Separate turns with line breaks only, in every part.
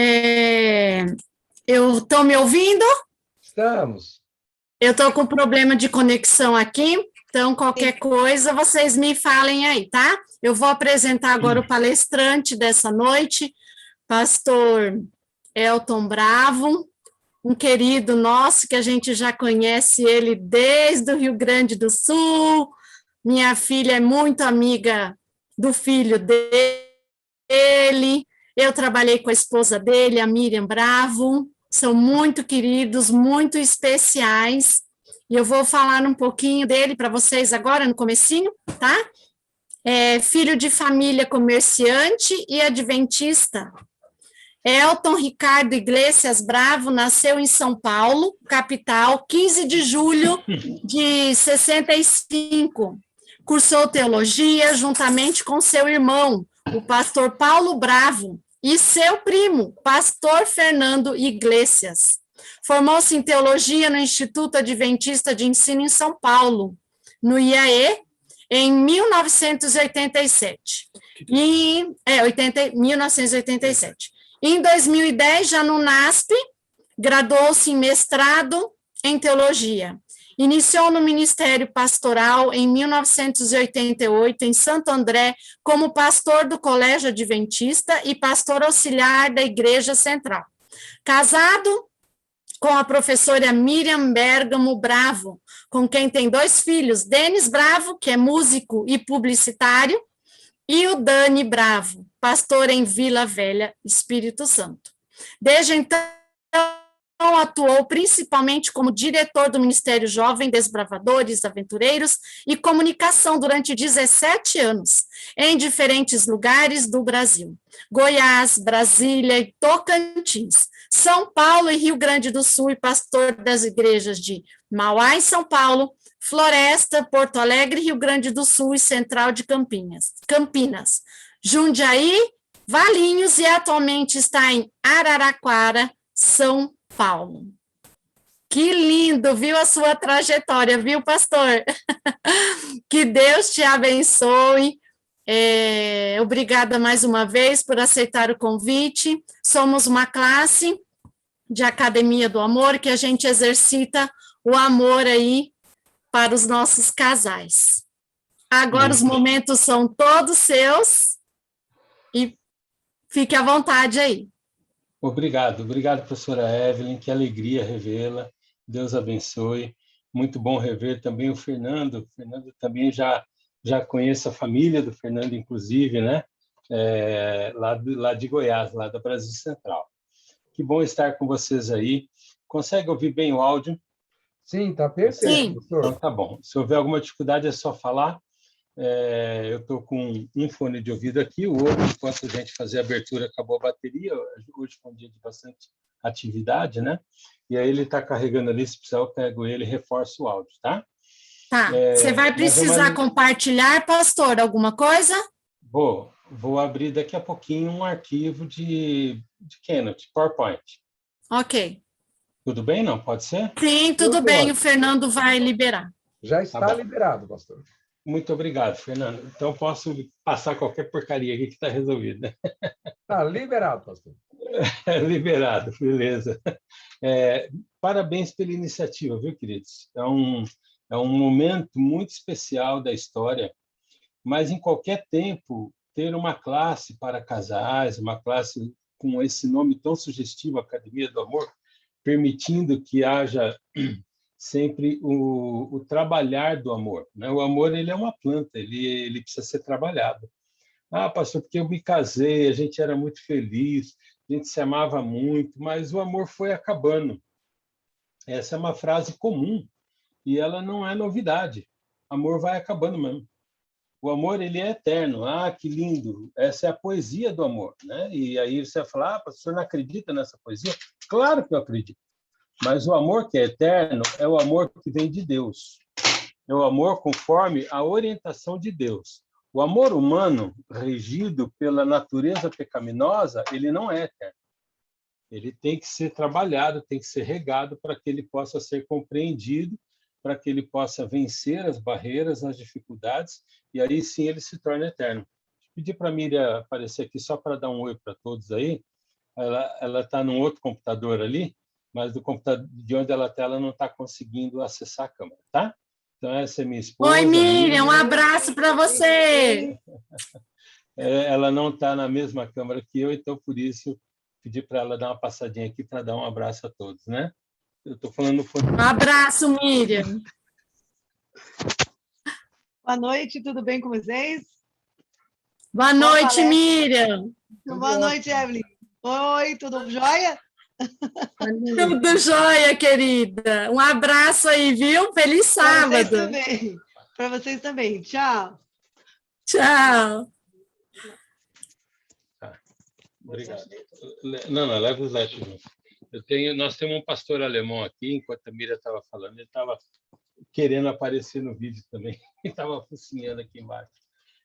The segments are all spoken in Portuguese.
É, eu estou me ouvindo?
Estamos.
Eu estou com problema de conexão aqui, então qualquer coisa vocês me falem aí, tá? Eu vou apresentar agora o palestrante dessa noite, pastor Elton Bravo, um querido nosso que a gente já conhece ele desde o Rio Grande do Sul. Minha filha é muito amiga do filho dele. Eu trabalhei com a esposa dele, a Miriam Bravo. São muito queridos, muito especiais. E eu vou falar um pouquinho dele para vocês agora, no comecinho, tá? É filho de família comerciante e adventista. Elton Ricardo Iglesias Bravo nasceu em São Paulo, capital, 15 de julho de 65. Cursou teologia juntamente com seu irmão, o pastor Paulo Bravo, e seu primo, pastor Fernando Iglesias. Formou-se em teologia no Instituto Adventista de Ensino em São Paulo, no IAE, em 1987. 1987. Em 2010, já no NASP, graduou-se em mestrado em teologia. Iniciou no Ministério Pastoral em 1988, em Santo André, como pastor do Colégio Adventista e pastor auxiliar da Igreja Central. Casado com a professora Miriam Bergamo Bravo, com quem tem 2 filhos, Denis Bravo, que é músico e publicitário, e o Dani Bravo, pastor em Vila Velha, Espírito Santo. Desde então, atuou principalmente como diretor do Ministério Jovem, Desbravadores, Aventureiros e Comunicação durante 17 anos, em diferentes lugares do Brasil. Goiás, Brasília e Tocantins, São Paulo e Rio Grande do Sul, e pastor das igrejas de Mauá em São Paulo, Floresta, Porto Alegre, Rio Grande do Sul e Central de Campinas, Jundiaí, Valinhos e atualmente está em Araraquara, São Paulo. Que lindo, viu a sua trajetória, viu, pastor? Que Deus te abençoe. Obrigada mais uma vez por aceitar o convite. Somos uma classe de Academia do Amor que a gente exercita o amor aí para os nossos casais. Agora os momentos são todos seus e fique à vontade aí.
Obrigado, professora Evelyn, que alegria revê-la, Deus abençoe, muito bom rever também o Fernando também já conheço a família do Fernando, inclusive, né? Lá de Goiás, lá da Brasil Central. Que bom estar com vocês aí. Consegue ouvir bem o áudio?
Sim, está perfeito, professor.
Então tá bom. Se houver alguma dificuldade, é só falar. Eu estou com um fone de ouvido aqui, o outro, enquanto a gente fazia a abertura, acabou a bateria. Hoje foi um dia de bastante atividade, né? E aí ele está carregando ali, se precisar eu pego ele e reforço o áudio, tá?
Tá. Você vai precisar compartilhar, pastor, alguma coisa?
Vou abrir daqui a pouquinho um arquivo de Keynote, PowerPoint.
Ok.
Tudo bem, não? Pode ser?
Sim, tudo bem, o Fernando vai liberar.
Já está liberado, pastor.
Muito obrigado, Fernando. Então, posso passar qualquer porcaria aqui que está resolvido, né?
Está liberado, pastor.
Liberado, beleza. Parabéns pela iniciativa, viu, queridos? É um momento muito especial da história, mas em qualquer tempo, ter uma classe para casais, uma classe com esse nome tão sugestivo, Academia do Amor, permitindo que haja sempre o trabalhar do amor, né? O amor, ele é uma planta, ele precisa ser trabalhado. Pastor, porque eu me casei, a gente era muito feliz, a gente se amava muito, mas o amor foi acabando. Essa é uma frase comum e ela não é novidade. Amor vai acabando mesmo. O amor, ele é eterno. Que lindo! Essa é a poesia do amor, né? E aí você vai falar, pastor, não acredita nessa poesia? Claro que eu acredito. Mas o amor que é eterno é o amor que vem de Deus. É o amor conforme a orientação de Deus. O amor humano, regido pela natureza pecaminosa, ele não é eterno. Ele tem que ser trabalhado, tem que ser regado para que ele possa ser compreendido, para que ele possa vencer as barreiras, as dificuldades, e aí sim ele se torna eterno. Vou pedir para a Miriam aparecer aqui só para dar um oi para todos aí. ela está num outro computador ali, mas do computador de onde ela está, ela não está conseguindo acessar a câmera, tá? Então, essa é minha esposa.
Oi, Miriam, um abraço para você.
Ela não está na mesma câmera que eu, então, por isso, pedi para ela dar uma passadinha aqui para dar um abraço a todos, né? Eu estou falando no fundo.
Um abraço, Miriam.
Boa noite, tudo bem com vocês?
Boa noite, Miriam.
Boa noite, Evelyn. Oi, tudo jóia?
Tudo jóia, querida. Um abraço aí, viu? Feliz sábado.
Para vocês também. Tchau.
Tchau.
Obrigado. Não, leva os letes junto. Nós temos um pastor alemão aqui, enquanto a Miriam estava falando, ele estava querendo aparecer no vídeo também, estava focinhando aqui embaixo.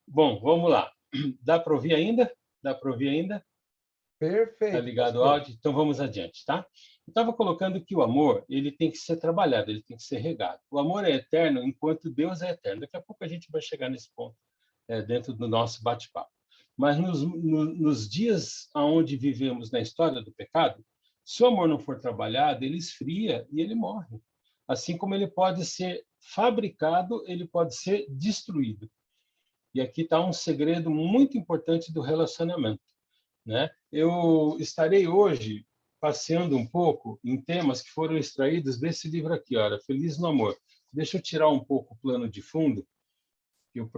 Bom, vamos lá. Dá para ouvir ainda? Dá para ouvir ainda?
Perfeito.
Está ligado o áudio? Então vamos adiante, tá? Eu estava colocando que o amor, ele tem que ser trabalhado, ele tem que ser regado. O amor é eterno enquanto Deus é eterno. Daqui a pouco a gente vai chegar nesse ponto dentro do nosso bate-papo. Mas nos dias onde vivemos na história do pecado, se o amor não for trabalhado, ele esfria e ele morre. Assim como ele pode ser fabricado, ele pode ser destruído. E aqui está um segredo muito importante do relacionamento, né? Eu estarei hoje passeando um pouco em temas que foram extraídos desse livro aqui, olha, Feliz no Amor. Deixa eu tirar um pouco o plano de fundo. Eu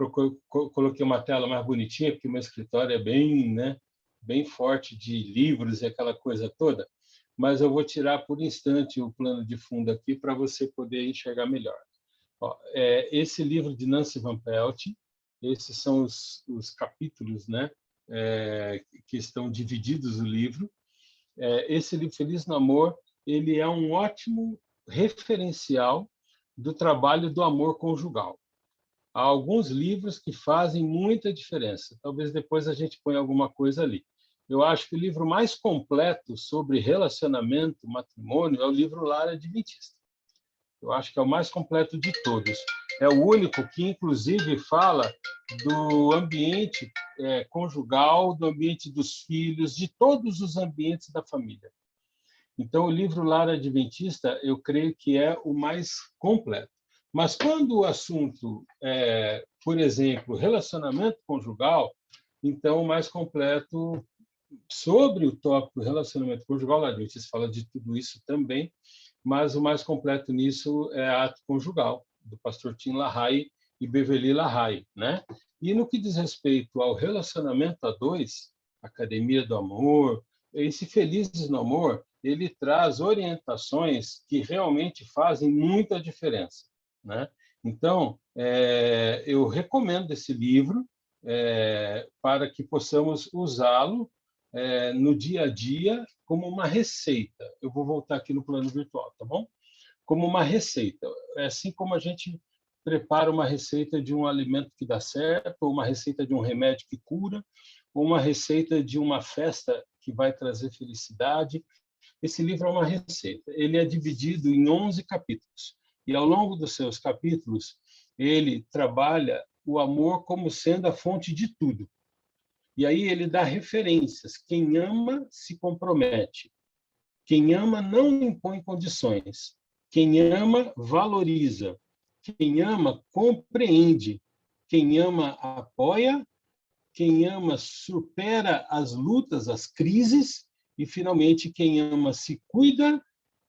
coloquei uma tela mais bonitinha, porque o meu escritório é bem, né, bem forte de livros e aquela coisa toda, mas eu vou tirar por instante o plano de fundo aqui para você poder enxergar melhor. Ó, esse livro de Nancy Van Pelt, esses são os capítulos, né, que estão divididos no livro. Esse livro, Feliz no Amor, ele é um ótimo referencial do trabalho do amor conjugal. Há alguns livros que fazem muita diferença. Talvez depois a gente ponha alguma coisa ali. Eu acho que o livro mais completo sobre relacionamento, matrimônio, é o livro Lar Adventista. Eu acho que é o mais completo de todos. É o único que, inclusive, fala do ambiente conjugal, do ambiente dos filhos, de todos os ambientes da família. Então, o livro Lar Adventista, eu creio que é o mais completo. Mas quando o assunto é, por exemplo, relacionamento conjugal, então o mais completo sobre o tópico relacionamento conjugal, a gente fala de tudo isso também, mas o mais completo nisso é Ato Conjugal, do pastor Tim LaHaye e Beverly LaHaye, né? E no que diz respeito ao relacionamento a dois, Academia do Amor, esse Felizes no Amor, ele traz orientações que realmente fazem muita diferença, né? Então, eu recomendo esse livro para que possamos usá-lo no dia a dia como uma receita. Eu vou voltar aqui no plano virtual, tá bom? Como uma receita. É assim como a gente prepara uma receita de um alimento que dá certo, ou uma receita de um remédio que cura, ou uma receita de uma festa que vai trazer felicidade. Esse livro é uma receita. Ele é dividido em 11 capítulos. E, ao longo dos seus capítulos, ele trabalha o amor como sendo a fonte de tudo. E aí ele dá referências. Quem ama se compromete. Quem ama não impõe condições. Quem ama valoriza. Quem ama compreende. Quem ama apoia. Quem ama supera as lutas, as crises. E, finalmente, quem ama se cuida.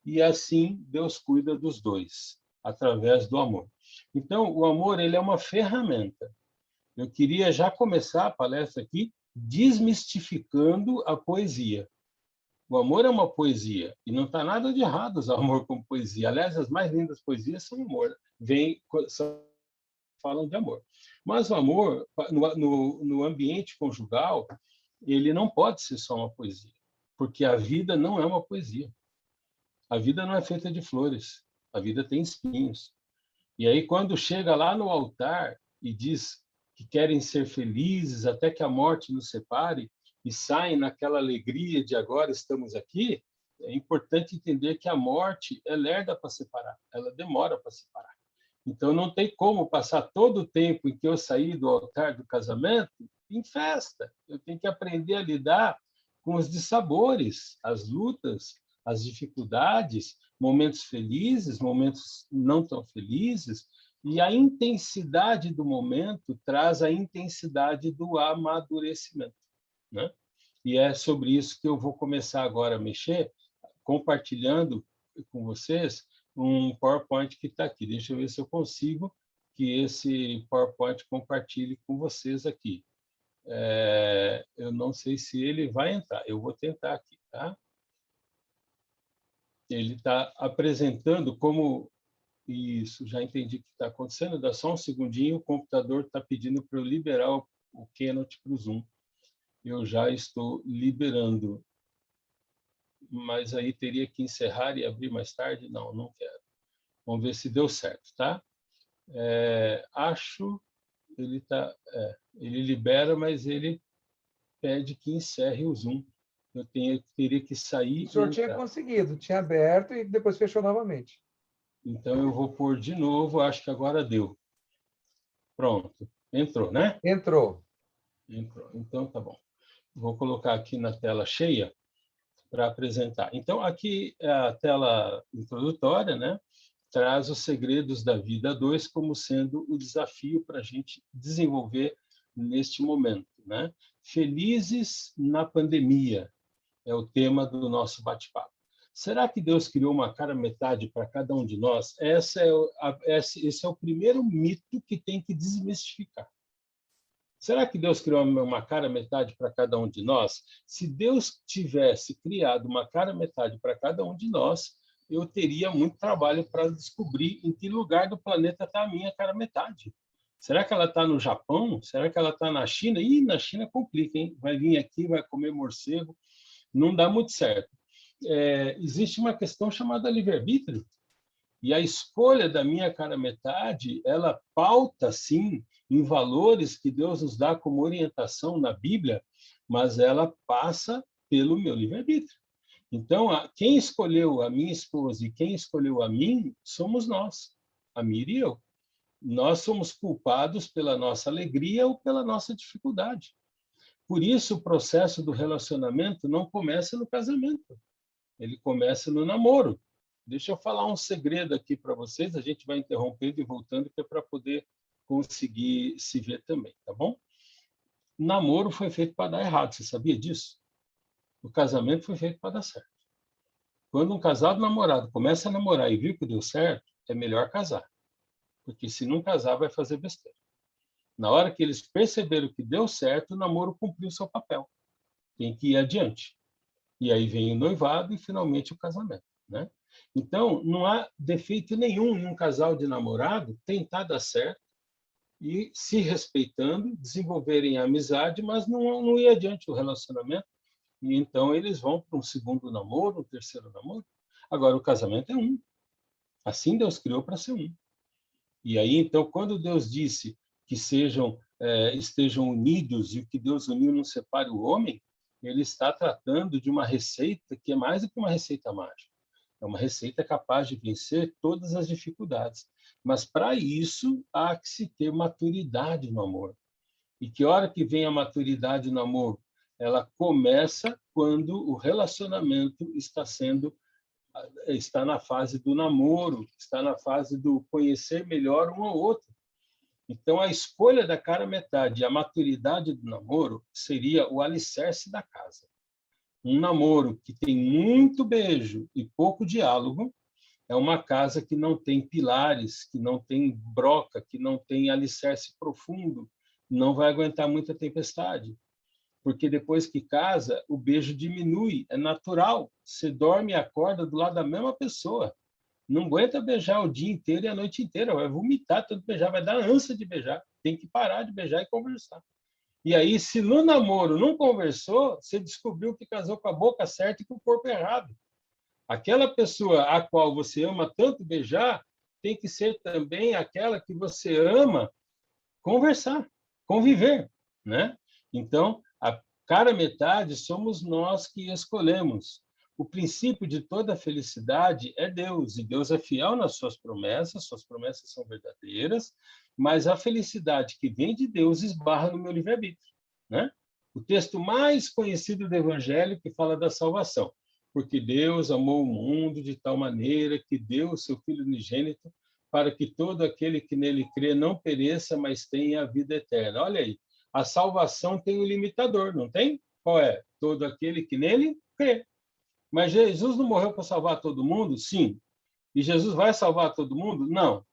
E assim Deus cuida dos dois, através do amor. Então, o amor ele é uma ferramenta. Eu queria já começar a palestra aqui desmistificando a poesia. O amor é uma poesia, e não está nada de errado usar o amor como poesia. Aliás, as mais lindas poesias são amor, falam de amor. Mas o amor, no ambiente conjugal, ele não pode ser só uma poesia, porque a vida não é uma poesia. A vida não é feita de flores, a vida tem espinhos. E aí, quando chega lá no altar e diz que querem ser felizes até que a morte nos separe, e saem naquela alegria de agora estamos aqui, é importante entender que a morte é lerda para separar, ela demora para separar. Então, não tem como passar todo o tempo em que eu saí do altar do casamento em festa. Eu tenho que aprender a lidar com os dissabores, as lutas, as dificuldades, momentos felizes, momentos não tão felizes, e a intensidade do momento traz a intensidade do amadurecimento, né? E é sobre isso que eu vou começar agora a mexer, compartilhando com vocês um PowerPoint que está aqui. Deixa eu ver se eu consigo que esse PowerPoint compartilhe com vocês aqui. Eu não sei se ele vai entrar. Eu vou tentar aqui, tá? Ele está apresentando como... Isso, já entendi o que está acontecendo. Dá só um segundinho, o computador está pedindo para eu liberar o Keynote para o Zoom. Eu já estou liberando. Mas aí teria que encerrar e abrir mais tarde? Não, não quero. Vamos ver se deu certo, tá? Acho ele tá, ele libera, mas ele pede que encerre o Zoom. Eu teria que sair.
O senhor tinha conseguido, tinha aberto e depois fechou novamente.
Então eu vou pôr de novo, acho que agora deu. Pronto. Entrou, né?
Entrou.
Entrou. Então tá bom. Vou colocar aqui na tela cheia para apresentar. Então aqui é a tela introdutória, né? Traz os segredos da vida 2 como sendo o desafio para a gente desenvolver neste momento, né? Felizes na pandemia é o tema do nosso bate-papo. Será que Deus criou uma cara metade para cada um de nós? Esse é o primeiro mito que tem que desmistificar. Será que Deus criou uma cara metade para cada um de nós? Se Deus tivesse criado uma cara metade para cada um de nós, eu teria muito trabalho para descobrir em que lugar do planeta está a minha cara metade. Será que ela está no Japão? Será que ela está na China? Ih, na China complica, hein? Vai vir aqui, vai comer morcego. Não dá muito certo. Existe uma questão chamada livre-arbítrio. E a escolha da minha cara metade, ela pauta, sim, em valores que Deus nos dá como orientação na Bíblia, mas ela passa pelo meu livre-arbítrio. Então, quem escolheu a minha esposa e quem escolheu a mim somos nós, a Miri e eu. Nós somos culpados pela nossa alegria ou pela nossa dificuldade. Por isso, o processo do relacionamento não começa no casamento. Ele começa no namoro. Deixa eu falar um segredo aqui para vocês, a gente vai interrompendo e voltando, que é para poder conseguir se ver também, tá bom? Namoro foi feito para dar errado, você sabia disso? O casamento foi feito para dar certo. Quando um casado namorado começa a namorar e viu que deu certo, é melhor casar. Porque se não casar, vai fazer besteira. Na hora que eles perceberam que deu certo, o namoro cumpriu seu papel. Tem que ir adiante. E aí vem o noivado e, finalmente, o casamento, né? Então, não há defeito nenhum em um casal de namorado tentar dar certo e, se respeitando, desenvolverem a amizade, mas não ir adiante o relacionamento. E, então, eles vão para um segundo namoro, um terceiro namoro. Agora, o casamento é um. Assim Deus criou para ser um. E aí, então, quando Deus disse que estejam unidos e o que Deus uniu não separe o homem, ele está tratando de uma receita que é mais do que uma receita mágica. É uma receita capaz de vencer todas as dificuldades. Mas, para isso, há que se ter maturidade no amor. E que hora que vem a maturidade no amor? Ela começa quando o relacionamento está na fase do namoro, está na fase do conhecer melhor um ao outro. Então, a escolha da cara metade e a maturidade do namoro seria o alicerce da casa. Um namoro que tem muito beijo e pouco diálogo é uma casa que não tem pilares, que não tem broca, que não tem alicerce profundo, não vai aguentar muita tempestade. Porque depois que casa, o beijo diminui, é natural. Você dorme e acorda do lado da mesma pessoa. Não aguenta beijar o dia inteiro e a noite inteira, vai vomitar tanto beijar, vai dar ânsia de beijar. Tem que parar de beijar e conversar. E aí, se no namoro não conversou, você descobriu que casou com a boca certa e com o corpo errado. Aquela pessoa a qual você ama tanto beijar tem que ser também aquela que você ama conversar, conviver, né? Então, a cara metade somos nós que escolhemos. O princípio de toda felicidade é Deus, e Deus é fiel nas suas promessas são verdadeiras, mas a felicidade que vem de Deus esbarra no meu livre-arbítrio, né? o texto mais conhecido do Evangelho que fala da salvação. Porque Deus amou o mundo de tal maneira que deu o seu Filho unigênito para que todo aquele que nele crê não pereça, mas tenha a vida eterna. Olha aí, a salvação tem um limitador, não tem? Qual é? Todo aquele que nele crê. Mas Jesus não morreu para salvar todo mundo? Sim. E Jesus vai salvar todo mundo? Não.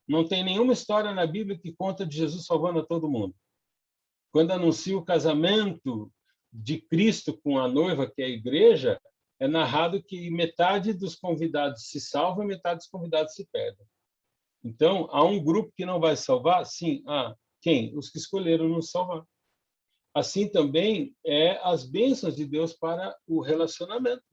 Não tem nenhuma história na Bíblia que conta de Jesus salvando a todo mundo. Quando anuncia o casamento de Cristo com a noiva, que é a igreja, é narrado que metade dos convidados se salva e metade dos convidados se perdem. Então, há um grupo que não vai salvar? Sim. Quem? Os que escolheram nos salvar. Assim também é as bênçãos de Deus para o relacionamento.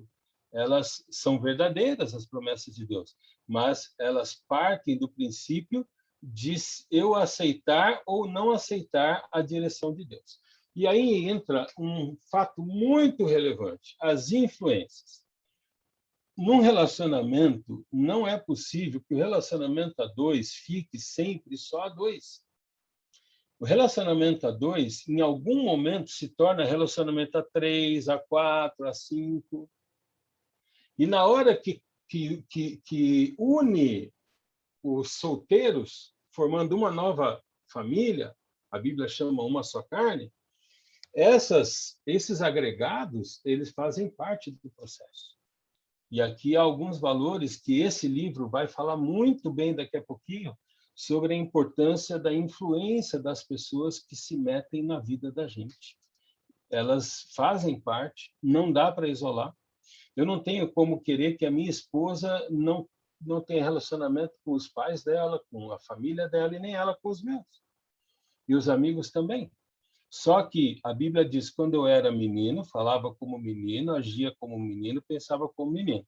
Elas são verdadeiras, as promessas de Deus, mas elas partem do princípio de eu aceitar ou não aceitar a direção de Deus. E aí entra um fato muito relevante, as influências. Num relacionamento, não é possível que o relacionamento a dois fique sempre só a dois. O relacionamento a dois, em algum momento, se torna relacionamento a 3, a 4, a 5. E na hora que une os solteiros, formando uma nova família, a Bíblia chama uma só carne, esses agregados, eles fazem parte do processo. E aqui há alguns valores que esse livro vai falar muito bem daqui a pouquinho, sobre a importância da influência das pessoas que se metem na vida da gente. Elas fazem parte, não dá para isolar. Eu não tenho como querer que a minha esposa não tenha relacionamento com os pais dela, com a família dela, e nem ela com os meus. E os amigos também. Só que a Bíblia diz que quando eu era menino, falava como menino, agia como menino, pensava como menino.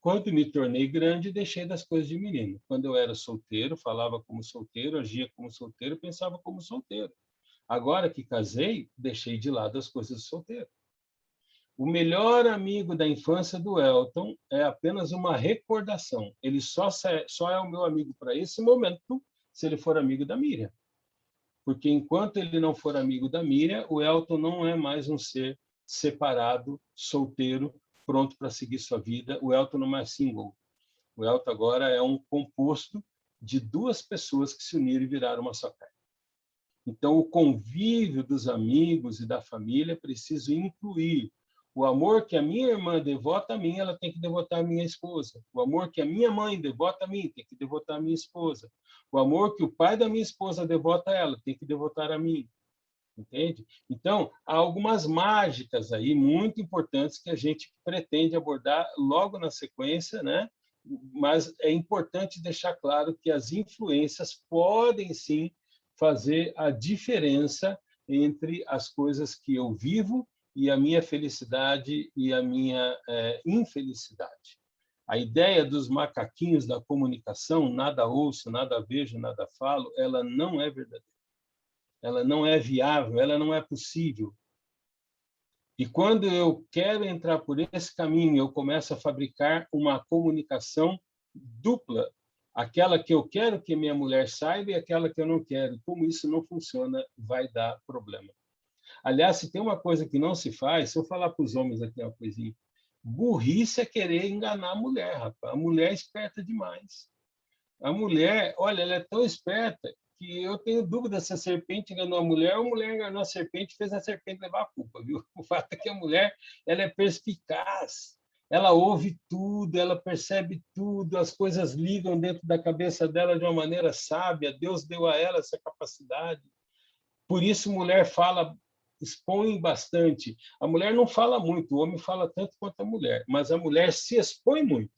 Quando me tornei grande, deixei das coisas de menino. Quando eu era solteiro, falava como solteiro, agia como solteiro, pensava como solteiro. Agora que casei, deixei de lado as coisas de solteiro. O melhor amigo da infância do Elton é apenas uma recordação. Ele só é o meu amigo para esse momento, se ele for amigo da Miriam. Porque enquanto ele não for amigo da Miriam, o Elton não é mais um ser separado, solteiro, pronto para seguir sua vida. O Elton não é mais single. O Elton agora é um composto de duas pessoas que se uniram e viraram uma só carne. Então, o convívio dos amigos e da família precisa incluir o amor que a minha irmã devota a mim, ela tem que devotar a minha esposa. O amor que a minha mãe devota a mim, tem que devotar a minha esposa. O amor que o pai da minha esposa devota a ela, tem que devotar a mim. Entende? Então, há algumas mágicas aí muito importantes que a gente pretende abordar logo na sequência, né? Mas é importante deixar claro que as influências podem, sim, fazer a diferença entre as coisas que eu vivo e a minha felicidade e a minha infelicidade. A ideia dos macaquinhos da comunicação, nada ouço, nada vejo, nada falo, ela não é verdadeira. Ela não é viável, ela não é possível. E quando eu quero entrar por esse caminho, eu começo a fabricar uma comunicação dupla, aquela que eu quero que minha mulher saiba e aquela que eu não quero. Como isso não funciona, vai dar problema. Aliás, se tem uma coisa que não se faz, se eu falar para os homens aqui uma coisinha, burrice é querer enganar a mulher, rapaz. A mulher é esperta demais. A mulher, olha, ela é tão esperta que eu tenho dúvida se a serpente enganou a mulher ou a mulher enganou a serpente e fez a serpente levar a culpa, viu? O fato é que a mulher, ela é perspicaz. Ela ouve tudo, ela percebe tudo, as coisas ligam dentro da cabeça dela de uma maneira sábia. Deus deu a ela essa capacidade. Por isso, mulher expõe bastante. A mulher não fala muito, o homem fala tanto quanto a mulher, mas a mulher se expõe muito.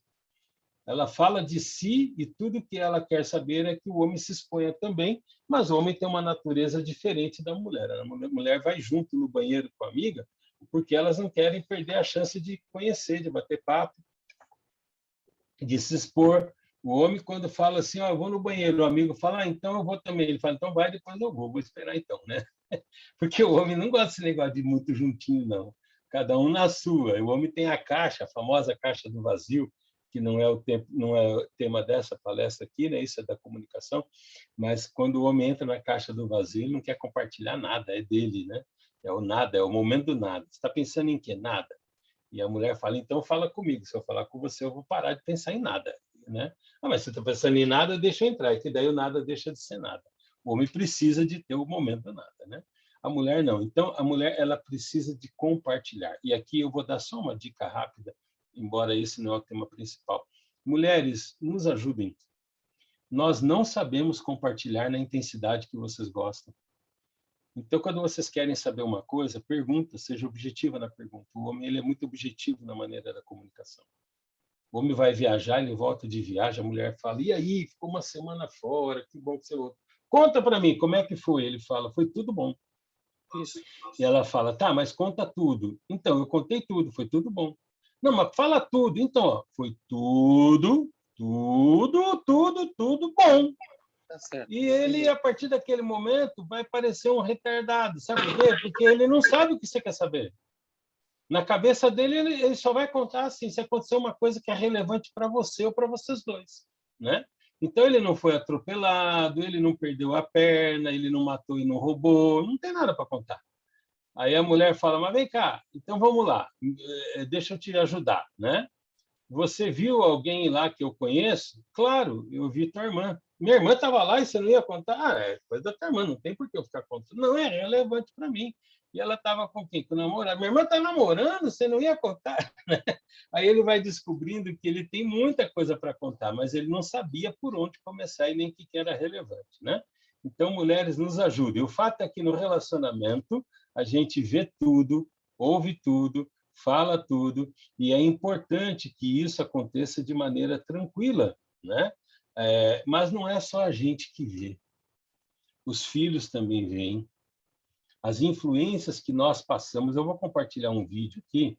Ela fala de si e tudo que ela quer saber é que o homem se exponha também, mas o homem tem uma natureza diferente da mulher. A mulher vai junto no banheiro com a amiga porque elas não querem perder a chance de conhecer, de bater papo, de se expor. O homem, quando fala assim, eu vou no banheiro, o amigo fala, então eu vou também. Ele fala, então vai, depois eu vou esperar então, né? Porque o homem não gosta desse negócio de muito juntinho, não. Cada um na sua. O homem tem a caixa, a famosa caixa do vazio, que não é o tema dessa palestra aqui, né? Isso é da comunicação, mas quando o homem entra na caixa do vazio, ele não quer compartilhar nada, é dele, né? É o nada, é o momento do nada. Você está pensando em quê? Nada. E a mulher fala, então fala comigo. Se eu falar com você, eu vou parar de pensar em nada, né? Ah, mas você está pensando em nada, deixa eu entrar. E que daí o nada deixa de ser nada. O homem precisa de ter o momento do nada, né? A mulher não. Então, a mulher ela precisa de compartilhar. E aqui eu vou dar só uma dica rápida, embora esse não é o tema principal. Mulheres, nos ajudem. Nós não sabemos compartilhar na intensidade que vocês gostam. Então, quando vocês querem saber uma coisa, pergunta, seja objetiva na pergunta. O homem ele é muito objetivo na maneira da comunicação. O homem vai viajar, ele volta de viagem, a mulher fala, e aí, ficou uma semana fora, que bom que você voltou. Conta para mim, como é que foi? Ele fala, foi tudo bom. Isso. E ela fala, tá, mas conta tudo. Então, eu contei tudo, foi tudo bom. Não, mas fala tudo. Então, ó, foi tudo bom.
Tá certo.
E ele, a partir daquele momento, vai parecer um retardado. Sabe por quê? Porque ele não sabe o que você quer saber. Na cabeça dele, ele só vai contar assim, se aconteceu uma coisa que é relevante para você ou para vocês dois, né? Então, ele não foi atropelado, ele não perdeu a perna, ele não matou e não roubou, não tem nada para contar. Aí a mulher fala, mas vem cá, então vamos lá, deixa eu te ajudar, né? Você viu alguém lá que eu conheço? Claro, eu vi tua irmã. Minha irmã estava lá e você não ia contar? Ah, é coisa da tua irmã, não tem por que eu ficar contando. Não, é relevante para mim. E ela estava com quem? Com o namorado. Minha irmã está namorando, você não ia contar? Aí ele vai descobrindo que ele tem muita coisa para contar, mas ele não sabia por onde começar e nem o que era relevante, né? Então, mulheres, nos ajudem. O fato é que no relacionamento a gente vê tudo, ouve tudo, fala tudo, e é importante que isso aconteça de maneira tranquila, né? Mas não é só a gente que vê. Os filhos também veem. As influências que nós passamos. Eu vou compartilhar um vídeo aqui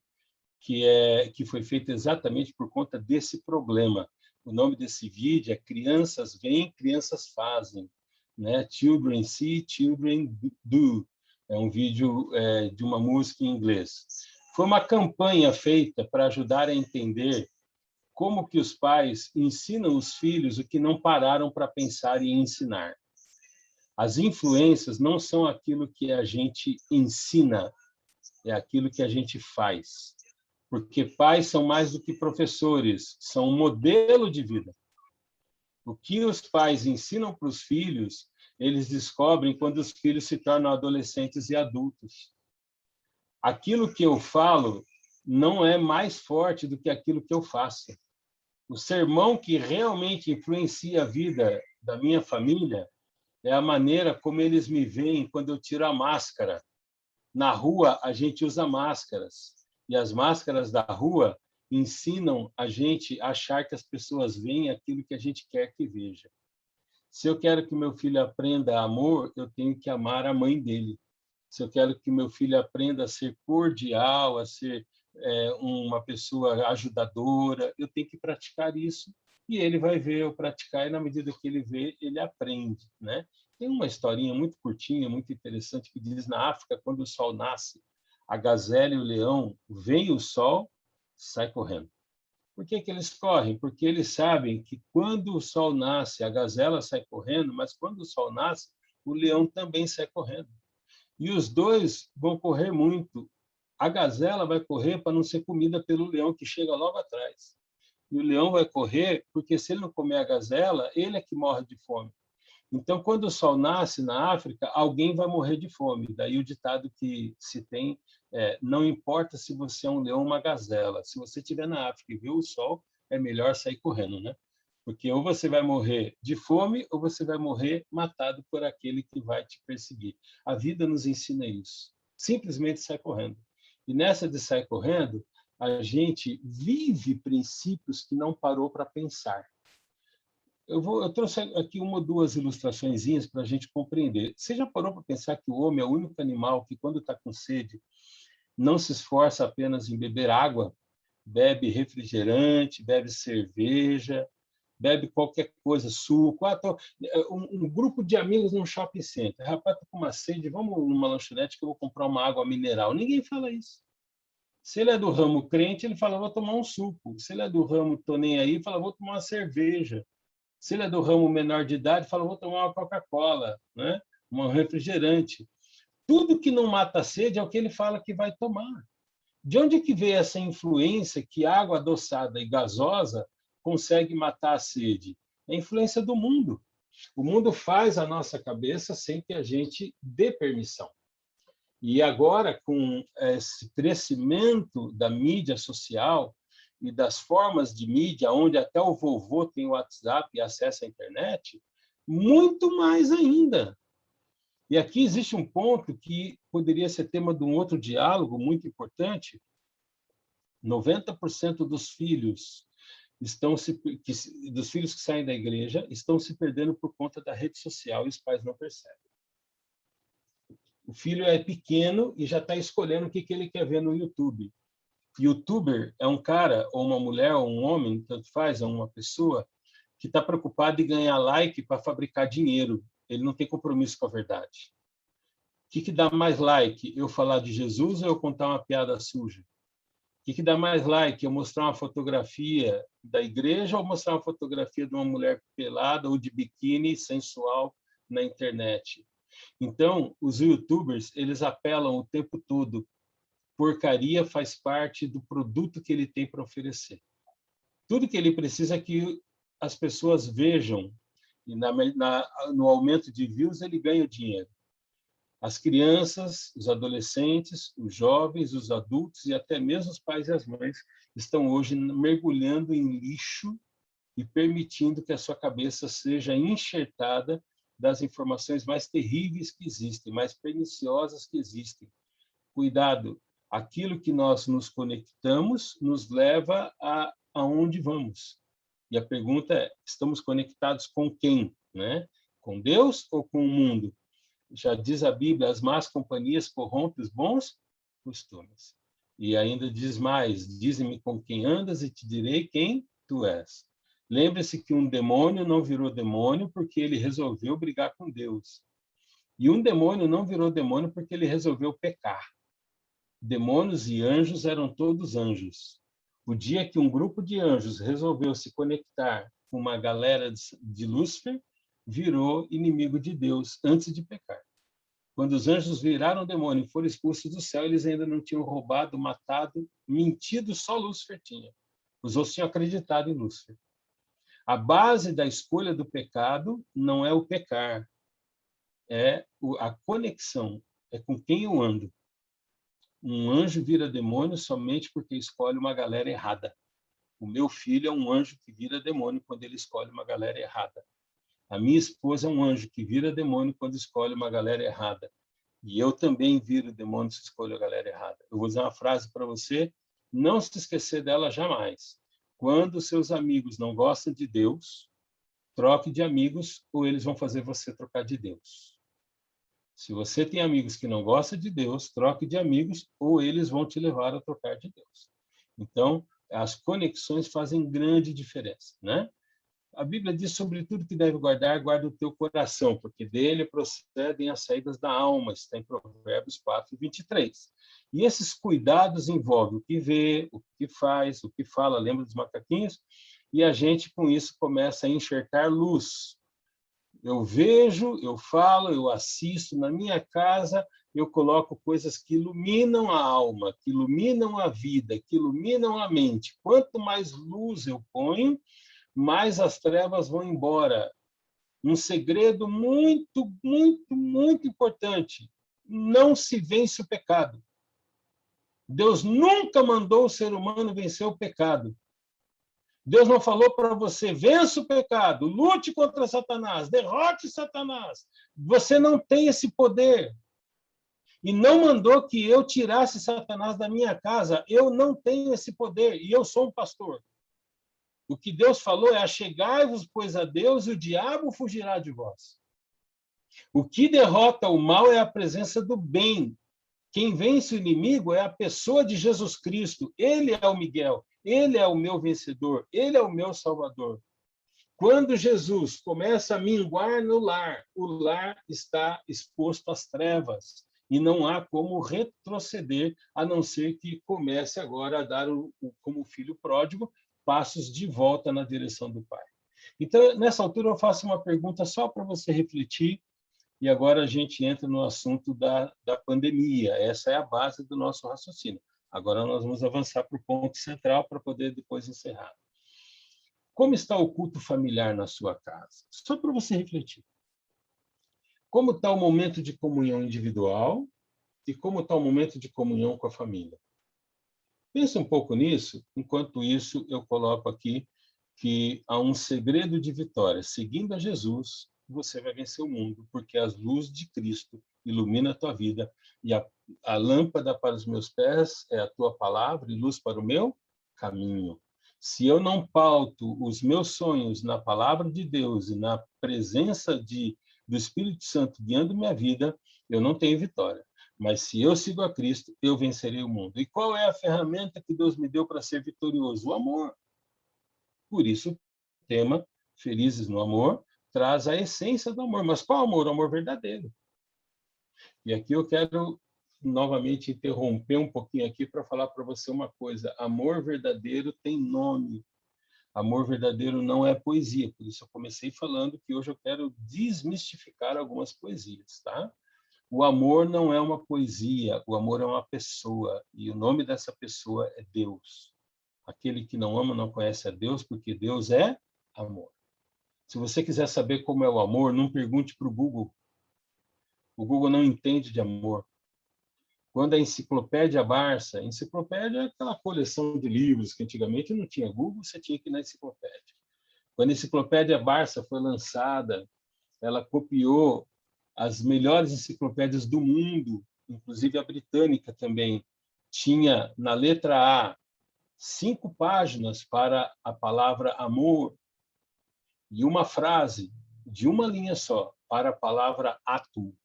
que foi feito exatamente por conta desse problema. O nome desse vídeo é Crianças Veem, Crianças Fazem, né? Children See, Children Do. É um vídeo de uma música em inglês. Foi uma campanha feita para ajudar a entender como que os pais ensinam os filhos o que não pararam para pensar e ensinar. As influências não são aquilo que a gente ensina, é aquilo que a gente faz. Porque pais são mais do que professores, são um modelo de vida. O que os pais ensinam para os filhos, eles descobrem quando os filhos se tornam adolescentes e adultos. Aquilo que eu falo não é mais forte do que aquilo que eu faço. O sermão que realmente influencia a vida da minha família é a maneira como eles me veem quando eu tiro a máscara. Na rua, a gente usa máscaras. E as máscaras da rua ensinam a gente a achar que as pessoas veem aquilo que a gente quer que veja. Se eu quero que meu filho aprenda amor, eu tenho que amar a mãe dele. Se eu quero que meu filho aprenda a ser cordial, a ser uma pessoa ajudadora, eu tenho que praticar isso. E ele vai ver eu praticar, e na medida que ele vê, ele aprende, né? Tem uma historinha muito curtinha, muito interessante, que diz, na África, quando o sol nasce, a gazela e o leão veem o sol, sai correndo. Por que eles correm? Porque eles sabem que quando o sol nasce, a gazela sai correndo, mas quando o sol nasce, o leão também sai correndo. E os dois vão correr muito. A gazela vai correr para não ser comida pelo leão, que chega logo atrás. E o leão vai correr porque, se ele não comer a gazela, ele é que morre de fome. Então, quando o sol nasce na África, alguém vai morrer de fome. Daí o ditado que se tem não importa se você é um leão ou uma gazela. Se você estiver na África e viu o sol, é melhor sair correndo, né? Porque ou você vai morrer de fome ou você vai morrer matado por aquele que vai te perseguir. A vida nos ensina isso. Simplesmente sai correndo. E nessa de sair correndo, a gente vive princípios que não parou para pensar. Eu trouxe aqui uma ou duas ilustraçõezinhas para a gente compreender. Você já parou para pensar que o homem é o único animal que, quando está com sede, não se esforça apenas em beber água, bebe refrigerante, bebe cerveja, bebe qualquer coisa, suco. Um grupo de amigos num shopping center. Rapaz, estou com uma sede, vamos numa lanchonete que eu vou comprar uma água mineral. Ninguém fala isso. Se ele é do ramo crente, ele fala, vou tomar um suco. Se ele é do ramo tô nem aí, ele fala, vou tomar uma cerveja. Se ele é do ramo menor de idade, fala, vou tomar uma Coca-Cola, né? Um refrigerante. Tudo que não mata a sede é o que ele fala que vai tomar. De onde que veio essa influência que água adoçada e gasosa consegue matar a sede? É a influência do mundo. O mundo faz a nossa cabeça sem que a gente dê permissão. E agora, com esse crescimento da mídia social e das formas de mídia, onde até o vovô tem o WhatsApp e acessa a internet, muito mais ainda. E aqui existe um ponto que poderia ser tema de um outro diálogo muito importante. 90% dos filhos dos filhos que saem da igreja estão se perdendo por conta da rede social e os pais não percebem. O filho é pequeno e já está escolhendo o que ele quer ver no YouTube. YouTuber é um cara, ou uma mulher, ou um homem, tanto faz, é uma pessoa que está preocupado em ganhar like para fabricar dinheiro. Ele não tem compromisso com a verdade. O que dá mais like? Eu falar de Jesus ou eu contar uma piada suja? O que dá mais like? Eu mostrar uma fotografia da igreja ou mostrar uma fotografia de uma mulher pelada ou de biquíni sensual na internet? Então, os YouTubers, eles apelam o tempo todo. Porcaria faz parte do produto que ele tem para oferecer. Tudo que ele precisa é que as pessoas vejam. E no aumento de views, ele ganha dinheiro. As crianças, os adolescentes, os jovens, os adultos e até mesmo os pais e as mães estão hoje mergulhando em lixo e permitindo que a sua cabeça seja enxertada das informações mais terríveis que existem, mais perniciosas que existem. Cuidado, aquilo que nós nos conectamos nos leva aonde vamos. E a pergunta é, estamos conectados com quem? Né? Com Deus ou com o mundo? Já diz a Bíblia, as más companhias corrompem os bons costumes. E ainda diz mais, dize-me com quem andas e te direi quem tu és. Lembre-se que um demônio não virou demônio porque ele resolveu brigar com Deus. E um demônio não virou demônio porque ele resolveu pecar. Demônios e anjos eram todos anjos. O dia que um grupo de anjos resolveu se conectar com uma galera de Lúcifer, virou inimigo de Deus antes de pecar. Quando os anjos viraram demônio e foram expulsos do céu, eles ainda não tinham roubado, matado, mentido, só Lúcifer tinha. Os outros tinham acreditado em Lúcifer. A base da escolha do pecado não é o pecar, é a conexão, é com quem eu ando. Um anjo vira demônio somente porque escolhe uma galera errada. O meu filho é um anjo que vira demônio quando ele escolhe uma galera errada. A minha esposa é um anjo que vira demônio quando escolhe uma galera errada. E eu também viro demônio se escolho a galera errada. Eu vou usar uma frase para você, não se esquecer dela jamais. Quando seus amigos não gostam de Deus, troque de amigos ou eles vão fazer você trocar de Deus. Se você tem amigos que não gostam de Deus, troque de amigos ou eles vão te levar a trocar de Deus. Então, as conexões fazem grande diferença, né? A Bíblia diz sobre tudo que deve guardar, guarda o teu coração, porque dele procedem as saídas da alma, está em Provérbios 4, 23. E esses cuidados envolvem o que vê, o que faz, o que fala, lembra dos macaquinhos? E a gente, com isso, começa a enxertar luz. Eu vejo, eu falo, eu assisto, na minha casa eu coloco coisas que iluminam a alma, que iluminam a vida, que iluminam a mente. Quanto mais luz eu ponho, mais as trevas vão embora. Um segredo muito, muito, muito importante. Não se vence o pecado. Deus nunca mandou o ser humano vencer o pecado. Deus não falou para você, vença o pecado, lute contra Satanás, derrote Satanás. Você não tem esse poder. E não mandou que eu tirasse Satanás da minha casa. Eu não tenho esse poder, e eu sou um pastor. O que Deus falou é: achegai-vos, pois, a Deus, e o diabo fugirá de vós. O que derrota o mal é a presença do bem. Quem vence o inimigo é a pessoa de Jesus Cristo. Ele é o Miguel, ele é o meu vencedor, ele é o meu salvador. Quando Jesus começa a minguar no lar, o lar está exposto às trevas e não há como retroceder, a não ser que comece agora a dar, como filho pródigo, passos de volta na direção do Pai. Então, nessa altura, eu faço uma pergunta só para você refletir E agora a gente entra no assunto da pandemia. Essa é a base do nosso raciocínio. Agora nós vamos avançar para o ponto central para poder depois encerrar. Como está o culto familiar na sua casa? Só para você refletir. Como está o momento de comunhão individual e como está o momento de comunhão com a família? Pense um pouco nisso. Enquanto isso, eu coloco aqui que há um segredo de vitória. Seguindo a Jesus, você vai vencer o mundo, porque a luz de Cristo ilumina a tua vida e a lâmpada para os meus pés é a tua palavra e luz para o meu caminho. Se eu não pauto os meus sonhos na palavra de Deus e na presença do Espírito Santo guiando minha vida, eu não tenho vitória. Mas se eu sigo a Cristo, eu vencerei o mundo. E qual é a ferramenta que Deus me deu para ser vitorioso? O amor. Por isso, o tema Felizes no Amor traz a essência do amor. Mas qual amor? O amor verdadeiro. E aqui eu quero novamente interromper um pouquinho aqui para falar para você uma coisa. Amor verdadeiro tem nome. Amor verdadeiro não é poesia. Por isso eu comecei falando que hoje eu quero desmistificar algumas poesias, tá? O amor não é uma poesia, o amor é uma pessoa. E o nome dessa pessoa é Deus. Aquele que não ama não conhece a Deus, porque Deus é amor. Se você quiser saber como é o amor, não pergunte para o Google. O Google não entende de amor. Quando a Enciclopédia Barça, enciclopédia é aquela coleção de livros que antigamente não tinha Google, você tinha que ir na enciclopédia. Quando a Enciclopédia Barça foi lançada, ela copiou as melhores enciclopédias do mundo, inclusive a britânica também. Tinha na letra A 5 páginas para a palavra amor e uma frase de uma linha só para a palavra átomo.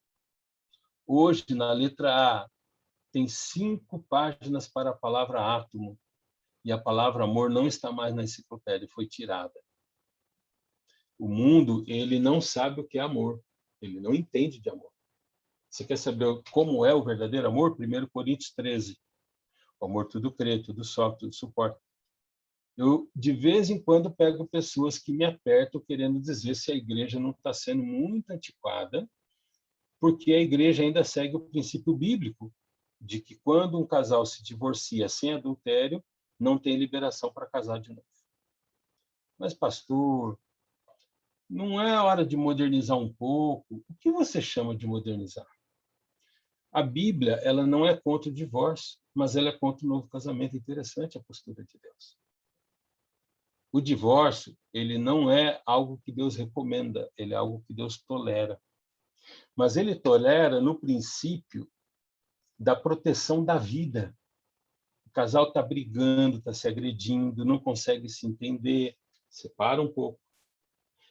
Hoje, na letra A, tem 5 páginas para a palavra átomo e a palavra amor não está mais na enciclopédia, foi tirada. O mundo, ele não sabe o que é amor, ele não entende de amor. Você quer saber como é o verdadeiro amor? 1 Coríntios 13. O amor tudo crê, tudo sofre, tudo suporta. Eu, de vez em quando, pego pessoas que me apertam querendo dizer se a igreja não está sendo muito antiquada, porque a igreja ainda segue o princípio bíblico de que quando um casal se divorcia sem adultério, não tem liberação para casar de novo. Mas, pastor, não é hora de modernizar um pouco? O que você chama de modernizar? A Bíblia, ela não é contra o divórcio, mas ela é contra o novo casamento. Interessante a postura de Deus. O divórcio, ele não é algo que Deus recomenda, ele é algo que Deus tolera. Mas ele tolera no princípio da proteção da vida. O casal está brigando, está se agredindo, não consegue se entender, separa um pouco.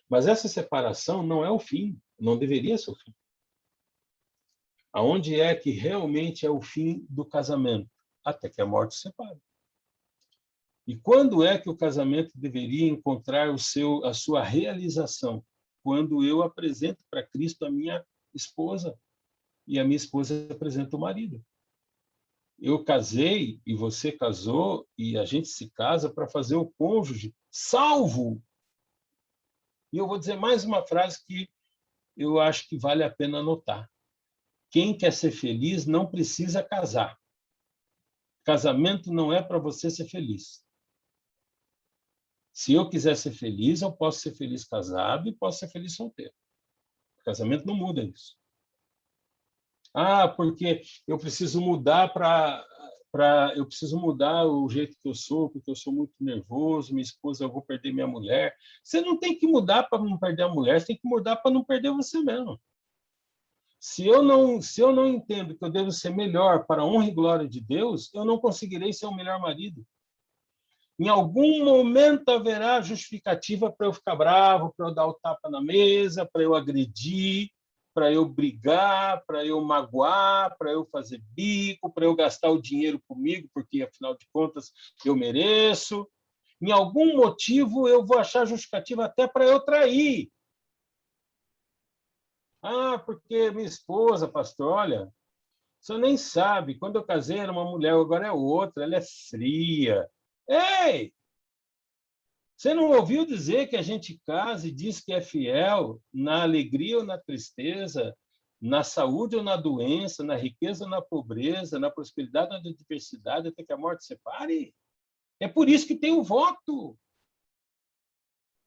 Mas essa separação não é o fim, não deveria ser o fim. Aonde é que realmente é o fim do casamento? Até que a morte separe. E quando é que o casamento deveria encontrar a sua realização? Quando eu apresento para Cristo a minha esposa e a minha esposa apresenta o marido. Eu casei e você casou e a gente se casa para fazer o cônjuge salvo. E eu vou dizer mais uma frase que eu acho que vale a pena anotar. Quem quer ser feliz não precisa casar. Casamento não é para você ser feliz. Se eu quiser ser feliz, eu posso ser feliz casado e posso ser feliz solteiro. O casamento não muda isso. Ah, porque eu preciso mudar eu preciso mudar o jeito que eu sou, porque eu sou muito nervoso, minha esposa, eu vou perder minha mulher. Você não tem que mudar para não perder a mulher, você tem que mudar para não perder você mesmo. Se eu não entendo que eu devo ser melhor para a honra e glória de Deus, eu não conseguirei ser o melhor marido. Em algum momento haverá justificativa para eu ficar bravo, para eu dar o tapa na mesa, para eu agredir, para eu brigar, para eu magoar, para eu fazer bico, para eu gastar o dinheiro comigo, porque, afinal de contas, eu mereço. Em algum motivo, eu vou achar justificativa até para eu trair. Ah, porque minha esposa, pastor, olha, você nem sabe, quando eu casei era uma mulher, agora é outra, ela é fria. Ei! Você não ouviu dizer que a gente casa e diz que é fiel na alegria ou na tristeza, na saúde ou na doença, na riqueza ou na pobreza, na prosperidade ou na adversidade, até que a morte separe. É por isso que tem o voto.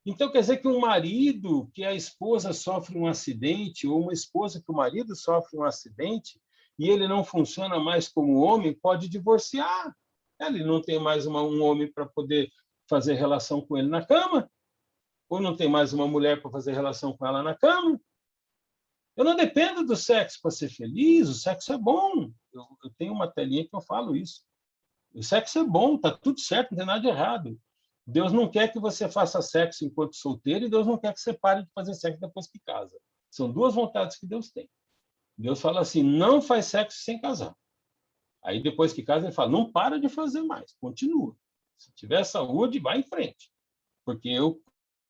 Então, quer dizer que um marido que a esposa sofre um acidente, ou uma esposa que o marido sofre um acidente, e ele não funciona mais como homem, pode divorciar. Ele não tem mais um homem para poder fazer relação com ele na cama, ou não tem mais uma mulher para fazer relação com ela na cama. Eu não dependo do sexo para ser feliz, o sexo é bom. Eu tenho uma telinha que eu falo isso. O sexo é bom, está tudo certo, não tem nada de errado. Deus não quer que você faça sexo enquanto solteiro e Deus não quer que você pare de fazer sexo depois que casa. São duas vontades que Deus tem. Deus fala assim, não faz sexo sem casar. Aí depois que casa ele fala, não para de fazer mais, continua. Se tiver saúde, vai em frente. Porque eu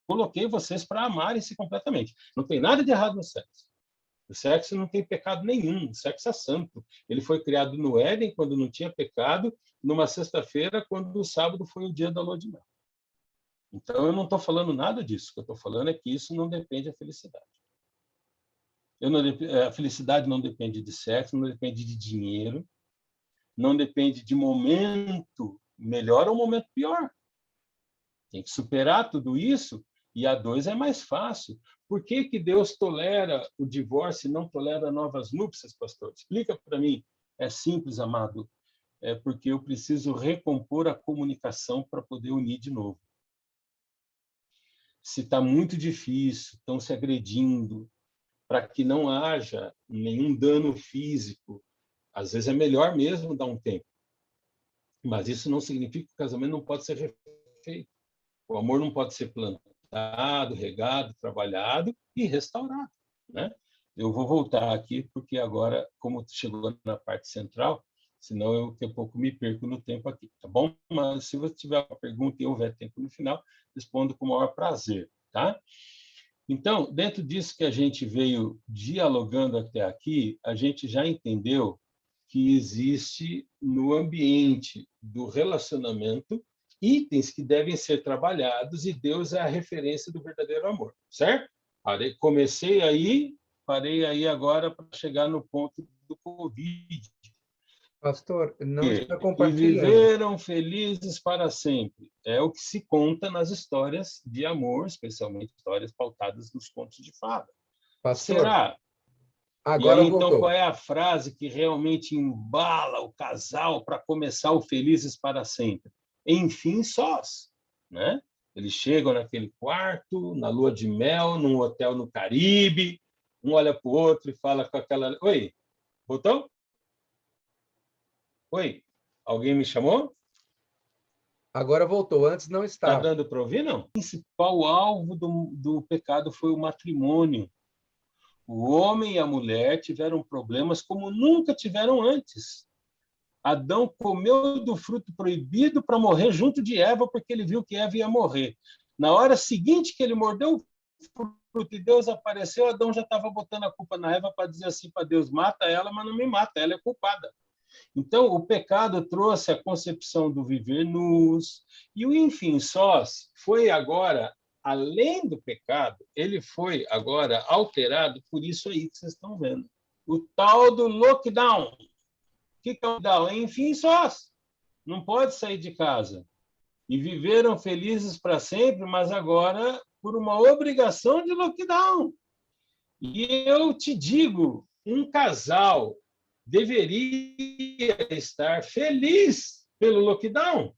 coloquei vocês para amarem-se completamente. Não tem nada de errado no sexo. O sexo não tem pecado nenhum, o sexo é santo. Ele foi criado no Éden, quando não tinha pecado, numa sexta-feira, quando o sábado foi o dia da lua de mel. Então, eu não estou falando nada disso. O que eu estou falando é que isso não depende da felicidade. A felicidade não depende de sexo, não depende de dinheiro, não depende de momento melhor ou momento pior. Tem que superar tudo isso, e a dois é mais fácil. Por que que Deus tolera o divórcio e não tolera novas núpcias, pastor? Explica para mim. É simples, amado. É porque eu preciso recompor a comunicação para poder unir de novo. Se está muito difícil, estão se agredindo, para que não haja nenhum dano físico, às vezes é melhor mesmo dar um tempo. Mas isso não significa que o casamento não pode ser refeito. O amor não pode ser plantado, regado, trabalhado e restaurado, né? Eu vou voltar aqui, porque agora, como chegou na parte central, senão eu daqui a pouco me perco no tempo aqui, tá bom? Mas se você tiver uma pergunta e houver tempo no final, respondo com o maior prazer, tá? Então, dentro disso que a gente veio dialogando até aqui, a gente já entendeu que existe no ambiente do relacionamento itens que devem ser trabalhados e Deus é a referência do verdadeiro amor, certo? Comecei aí, parei aí agora para chegar no ponto do Covid.
Pastor, não está
E
compartilhando.
viveram felizes para sempre. É o que se conta nas histórias de amor, especialmente histórias pautadas nos contos de fada.
Pastor,
Será? E
agora
aí, então,
voltou.
qual é a frase que realmente embala o casal para começar o felizes para sempre? Enfim, sós, né? Eles chegam naquele quarto, na lua de mel, num hotel no Caribe, um olha para o outro e fala com aquela... Oi, voltou? Oi, alguém me chamou?
Agora voltou. Antes não
Está
estava.
dando para ouvir, não? O principal alvo do pecado foi o matrimônio. O homem e a mulher tiveram problemas como nunca tiveram antes. Adão comeu do fruto proibido para morrer junto de Eva, porque ele viu que Eva ia morrer. Na hora seguinte que ele mordeu o fruto e Deus apareceu, Adão já estava botando a culpa na Eva para dizer assim para Deus, mata ela, mas não me mata, ela é culpada. Então, o pecado trouxe a concepção do viver nus, e o enfim sós foi agora, além do pecado, ele foi agora alterado por isso aí que vocês estão vendo. O tal do lockdown. O que é o lockdown? Enfim sós. Não pode sair de casa. E viveram felizes para sempre, mas agora por uma obrigação de lockdown. E eu te digo, um casal deveria estar feliz pelo lockdown.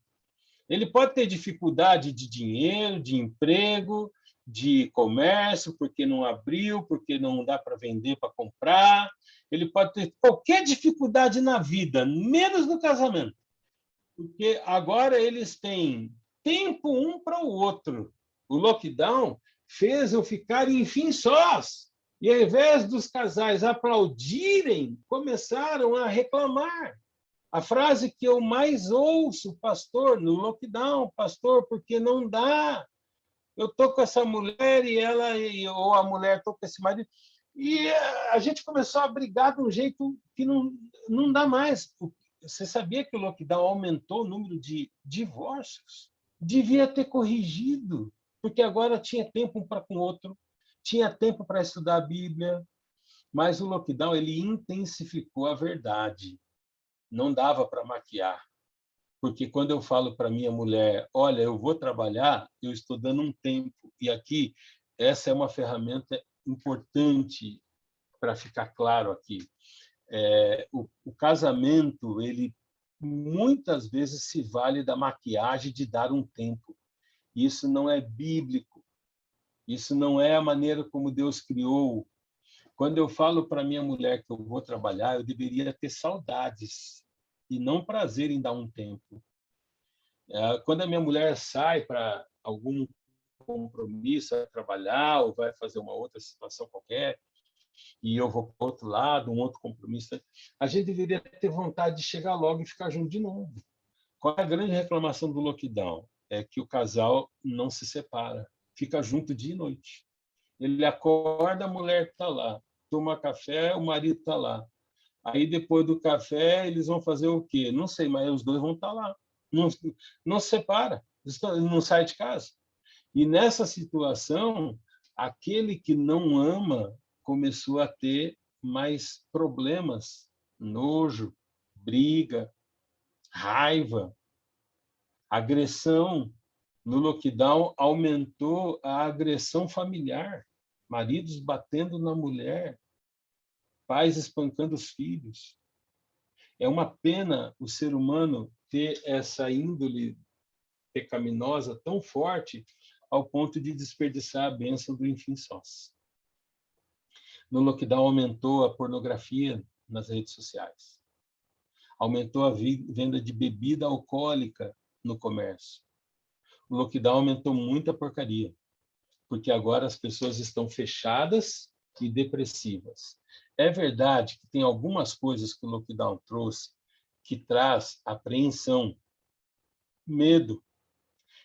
Ele pode ter dificuldade de dinheiro, de emprego, de comércio, porque não abriu, porque não dá para vender, para comprar. Ele pode ter qualquer dificuldade na vida, menos no casamento. Porque agora eles têm tempo um para o outro. O lockdown fez eu ficar, enfim, sós. E, ao invés dos casais aplaudirem, começaram a reclamar. A frase que eu mais ouço, pastor, no lockdown, pastor, porque não dá. Eu estou com essa mulher e ela, ou a mulher estou com esse marido. E a gente começou a brigar de um jeito que não dá mais. Você sabia que o lockdown aumentou o número de divórcios? Devia ter corrigido, porque agora tinha tempo um para com o outro, tinha tempo para estudar a Bíblia, Mas o lockdown ele intensificou a verdade. Não dava para maquiar. Porque quando eu falo para minha mulher, olha, eu vou trabalhar, eu estou dando um tempo. E aqui, essa é uma ferramenta importante para ficar claro aqui. O casamento, ele muitas vezes se vale da maquiagem de dar um tempo. Isso não é bíblico. Isso não é a maneira como Deus criou. Quando eu falo para minha mulher que eu vou trabalhar, eu deveria ter saudades e não prazer em dar um tempo. Quando a minha mulher sai para algum compromisso, vai trabalhar ou vai fazer uma outra situação qualquer, e eu vou para o outro lado, um outro compromisso, a gente deveria ter vontade de chegar logo e ficar junto de novo. Qual é a grande reclamação do lockdown? É que o casal não se separa, fica junto dia e noite. Ele acorda, a mulher está lá. Toma café, o marido está lá. Aí, depois do café, eles vão fazer o quê? Não sei, mas os dois vão estar lá. Não se separa, não sai de casa. E nessa situação, aquele que não ama começou a ter mais problemas, nojo, briga, raiva, agressão. No lockdown, aumentou a agressão familiar, maridos batendo na mulher, pais espancando os filhos. É uma pena o ser humano ter essa índole pecaminosa tão forte ao ponto de desperdiçar a bênção do enfim sós. No lockdown, aumentou a pornografia nas redes sociais. Aumentou a venda de bebida alcoólica no comércio. O lockdown aumentou muita porcaria, porque agora as pessoas estão fechadas e depressivas. É verdade que tem algumas coisas que o lockdown trouxe que traz apreensão, medo,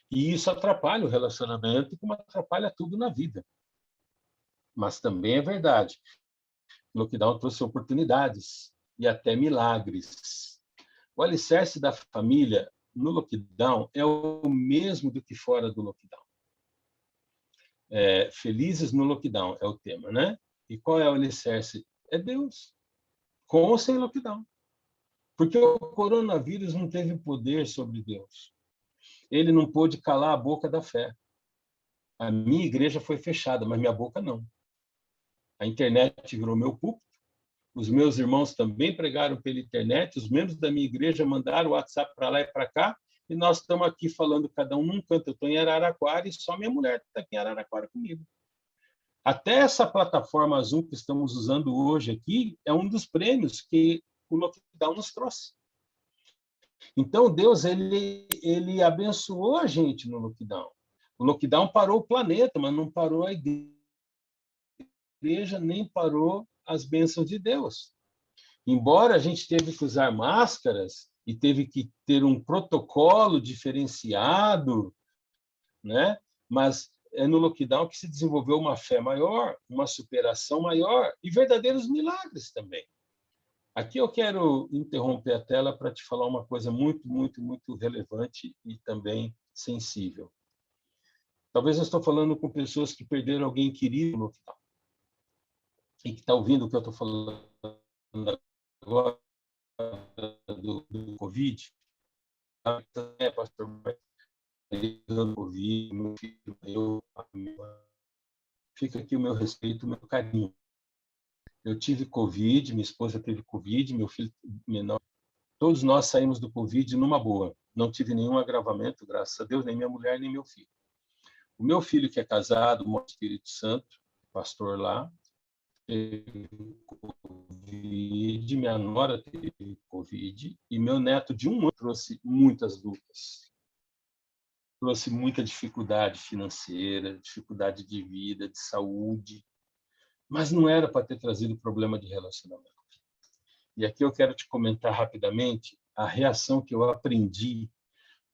e isso atrapalha o relacionamento, como atrapalha tudo na vida. Mas também é verdade, o lockdown trouxe oportunidades e até milagres. O alicerce da família no lockdown é o mesmo do que fora do lockdown. Felizes no lockdown é o tema, né? E qual é o alicerce? É Deus, com ou sem lockdown. Porque o coronavírus não teve poder sobre Deus. Ele não pôde calar a boca da fé. A minha igreja foi fechada, mas minha boca não. A internet virou meu púlpito. Os meus irmãos também pregaram pela internet. Os membros da minha igreja mandaram o WhatsApp para lá e para cá. E nós estamos aqui falando, cada um num canto. Eu estou em Araraquara e só minha mulher está aqui em Araraquara comigo. Até essa plataforma Zoom que estamos usando hoje aqui é um dos prêmios que o lockdown nos trouxe. Então, Deus ele abençoou a gente no lockdown. O lockdown parou o planeta, mas não parou a igreja, nem parou as bênçãos de Deus. Embora a gente teve que usar máscaras e teve que ter um protocolo diferenciado, né? Mas é no lockdown que se desenvolveu uma fé maior, uma superação maior e verdadeiros milagres também. Aqui eu quero interromper a tela para te falar uma coisa muito, muito, muito relevante e também sensível. Talvez eu estou falando com pessoas que perderam alguém querido no lockdown e que está ouvindo o que eu estou falando agora do Covid. Pastor, do Covid, meu filho, fica aqui o meu respeito, o meu carinho. Eu tive Covid, minha esposa teve Covid, meu filho menor. Todos nós saímos do Covid numa boa. Não tive nenhum agravamento, graças a Deus, nem minha mulher, nem meu filho. O meu filho, que é casado, mora no Espírito Santo, pastor lá, teve Covid, minha nora teve Covid, e meu neto de 1 ano trouxe muitas lutas. Trouxe muita dificuldade financeira, dificuldade de vida, de saúde, mas não era para ter trazido problema de relacionamento. E aqui eu quero te comentar rapidamente a reação que eu aprendi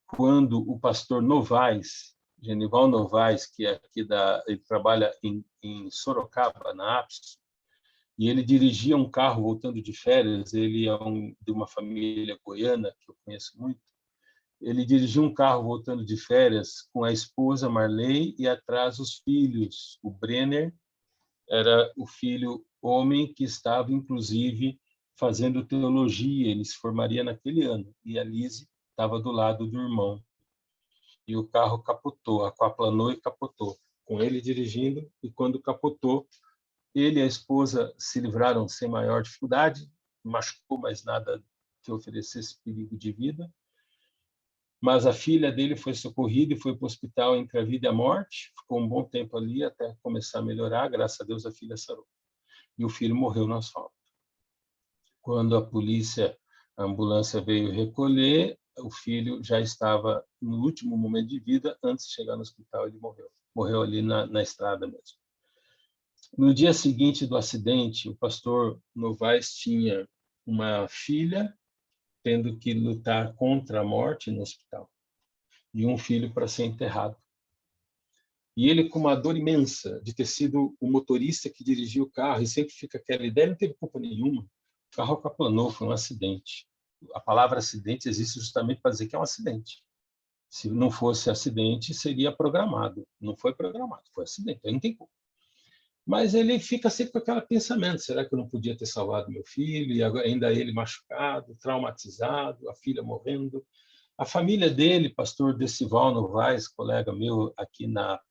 quando o pastor Novaes, Genival Novaes, que é aqui ele trabalha em Sorocaba, na APS, e ele dirigia um carro voltando de férias. Ele é de uma família goiana que eu conheço muito. Ele dirigia um carro voltando de férias com a esposa Marley e atrás os filhos. O Brenner era o filho homem que estava, inclusive, fazendo teologia, ele se formaria naquele ano, e a Lise estava do lado do irmão. E o carro capotou, aquaplanou e capotou, com ele dirigindo, e quando capotou, ele e a esposa se livraram sem maior dificuldade, machucou, mas nada que oferecesse perigo de vida. Mas a filha dele foi socorrida e foi para o hospital entre a vida e a morte, ficou um bom tempo ali até começar a melhorar, graças a Deus a filha sarou. E o filho morreu no asfalto. Quando a polícia, a ambulância veio recolher, o filho já estava no último momento de vida, antes de chegar no hospital ele morreu. Morreu ali na estrada mesmo. No dia seguinte do acidente, o pastor Novaes tinha uma filha tendo que lutar contra a morte no hospital e um filho para ser enterrado. E ele, com uma dor imensa de ter sido o motorista que dirigiu o carro, e sempre fica aquela ideia, não teve culpa nenhuma, o carro acaplanou, foi um acidente. A palavra acidente existe justamente para dizer que é um acidente. Se não fosse acidente, seria programado. Não foi programado, foi acidente, aí não tem culpa. Mas ele fica sempre com aquele pensamento, será que eu não podia ter salvado meu filho? E agora, ainda ele machucado, traumatizado, a filha morrendo. A família dele, pastor Decival Novaes, colega meu aqui na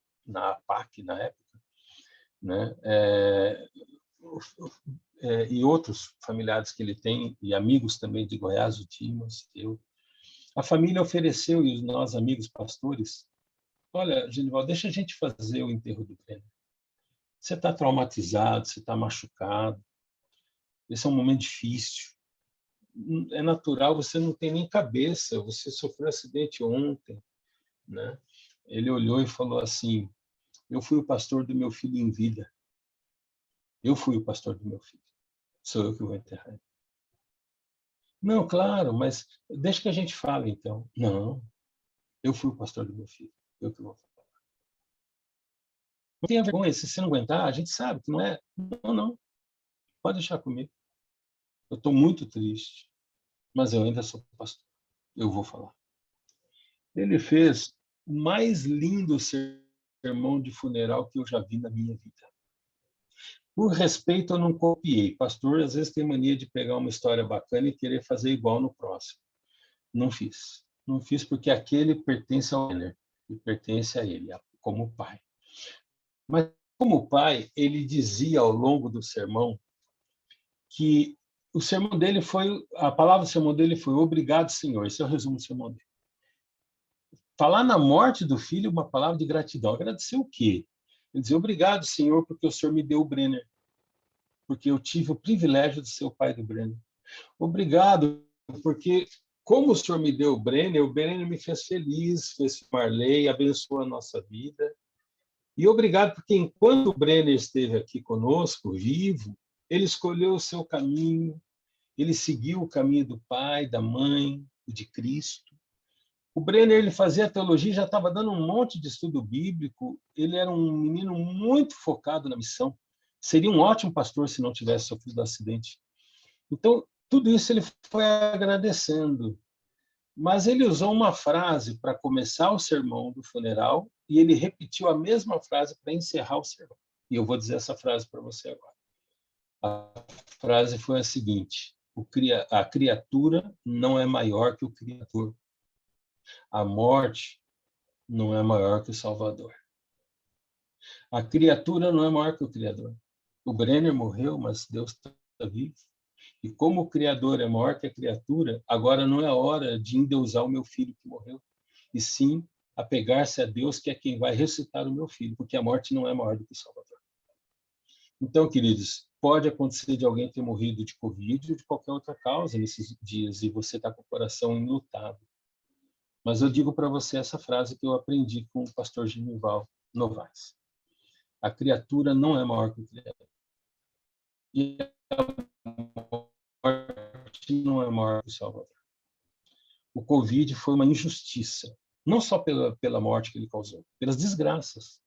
PAC na época, né? E outros familiares que ele tem, e amigos também de Goiás, o Dimas, eu. A família ofereceu, e nós, amigos pastores, olha, Genival, deixa a gente fazer o enterro do Brenner. Você está traumatizado, você está machucado, esse é um momento difícil. É natural, você não tem nem cabeça, você sofreu um acidente ontem, né? Ele olhou e falou assim, eu fui o pastor do meu filho em vida. Eu fui o pastor do meu filho. Sou eu que vou enterrar ele. Não, claro, mas deixa que a gente fale, então. Não, eu fui o pastor do meu filho. Eu que vou falar. Não tenha vergonha, se você não aguentar, a gente sabe que não é. Não. Pode deixar comigo. Eu estou muito triste, mas eu ainda sou pastor. Eu vou falar. Ele fez o mais lindo sermão de funeral que eu já vi na minha vida. Por respeito, eu não copiei. Pastor, às vezes, tem mania de pegar uma história bacana e querer fazer igual no próximo. Não fiz. Não fiz porque aquele pertence ao Brenner e pertence a ele, como pai. Mas, como pai, ele dizia ao longo do sermão que o sermão dele foi, a palavra do sermão dele foi obrigado, Senhor. Esse é o resumo do sermão dele. Falar na morte do filho uma palavra de gratidão. Agradecer o quê? Ele dizia, obrigado, Senhor, porque o Senhor me deu o Brenner. Porque eu tive o privilégio de ser o pai do Brenner. Obrigado, porque como o Senhor me deu o Brenner me fez feliz, fez Marley, abençoou a nossa vida. E obrigado porque enquanto o Brenner esteve aqui conosco, vivo, ele escolheu o seu caminho, ele seguiu o caminho do pai, da mãe, de Cristo. O Brenner, ele fazia teologia, já estava dando um monte de estudo bíblico, ele era um menino muito focado na missão. Seria um ótimo pastor se não tivesse sofrido acidente. Então, tudo isso ele foi agradecendo. Mas ele usou uma frase para começar o sermão do funeral e ele repetiu a mesma frase para encerrar o sermão. E eu vou dizer essa frase para você agora. A frase foi a seguinte: a criatura não é maior que o Criador. A morte não é maior que o Salvador. A criatura não é maior que o Criador. O Brenner morreu, mas Deus está vivo. E como o Criador é maior que a criatura, agora não é hora de endeusar o meu filho que morreu, e sim apegar-se a Deus, que é quem vai ressuscitar o meu filho, porque a morte não é maior do que o Salvador. Então, queridos, pode acontecer de alguém ter morrido de Covid ou de qualquer outra causa nesses dias, e você está com o coração enlutado. Mas eu digo para você essa frase que eu aprendi com o pastor Genival Novaes. A criatura não é maior que o Criador. E a morte não é maior que o Salvador. O Covid foi uma injustiça, não só pela morte que ele causou, pelas desgraças.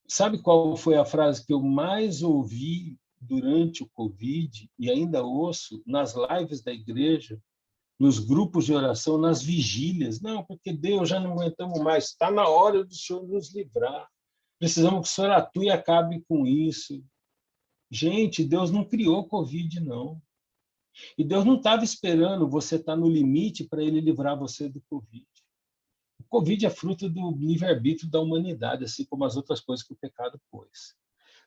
Sabe qual foi a frase que eu mais ouvi durante o Covid e ainda ouço nas lives da igreja, nos grupos de oração, nas vigílias? Não, porque Deus, já não aguentamos mais, está na hora do Senhor nos livrar. Precisamos que o Senhor atue e acabe com isso. Gente, Deus não criou Covid, não. E Deus não estava esperando você estar no limite para ele livrar você do Covid. O Covid é fruto do livre-arbítrio da humanidade, assim como as outras coisas que o pecado pôs.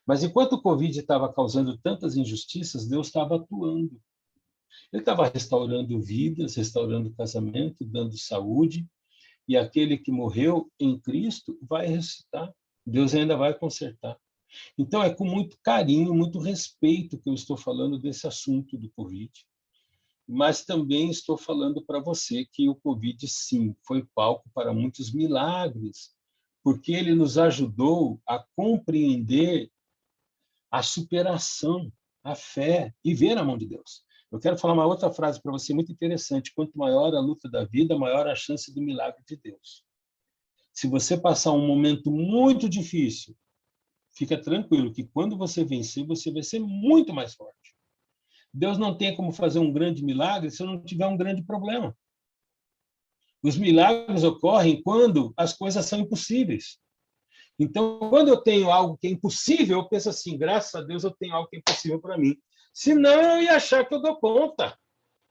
Mas enquanto o Covid estava causando tantas injustiças, Deus estava atuando. Ele estava restaurando vidas, restaurando casamento, dando saúde, e aquele que morreu em Cristo vai ressuscitar. Deus ainda vai consertar. Então, é com muito carinho, muito respeito que eu estou falando desse assunto do Covid. Mas também estou falando para você que o Covid, sim, foi palco para muitos milagres, porque ele nos ajudou a compreender a superação, a fé e ver a mão de Deus. Eu quero falar uma outra frase para você muito interessante. Quanto maior a luta da vida, maior a chance do milagre de Deus. Se você passar um momento muito difícil, fica tranquilo que quando você vencer, você vai ser muito mais forte. Deus não tem como fazer um grande milagre se não tiver um grande problema. Os milagres ocorrem quando as coisas são impossíveis. Então, quando eu tenho algo que é impossível, eu penso assim, graças a Deus eu tenho algo que é impossível para mim. Senão eu ia achar que eu dou conta.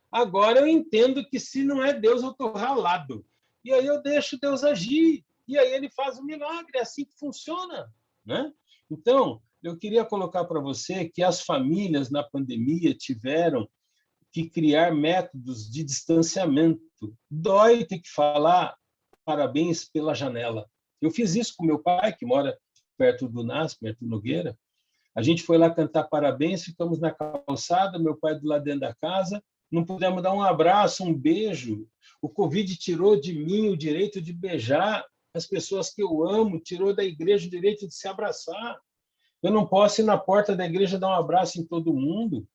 Agora eu entendo que se não é Deus, eu estou ralado. E aí eu deixo Deus agir. E aí ele faz o milagre. É assim que funciona, né? Então, eu queria colocar para você que as famílias na pandemia tiveram que criar métodos de distanciamento. Dói ter que falar parabéns pela janela. Eu fiz isso com meu pai, que mora perto do NASP, perto do Nogueira. A gente foi lá cantar parabéns, ficamos na calçada, meu pai do lado dentro da casa, não pudemos dar um abraço, um beijo. O Covid tirou de mim o direito de beijar as pessoas que eu amo, tirou da igreja o direito de se abraçar. Eu não posso ir na porta da igreja dar um abraço em todo mundo.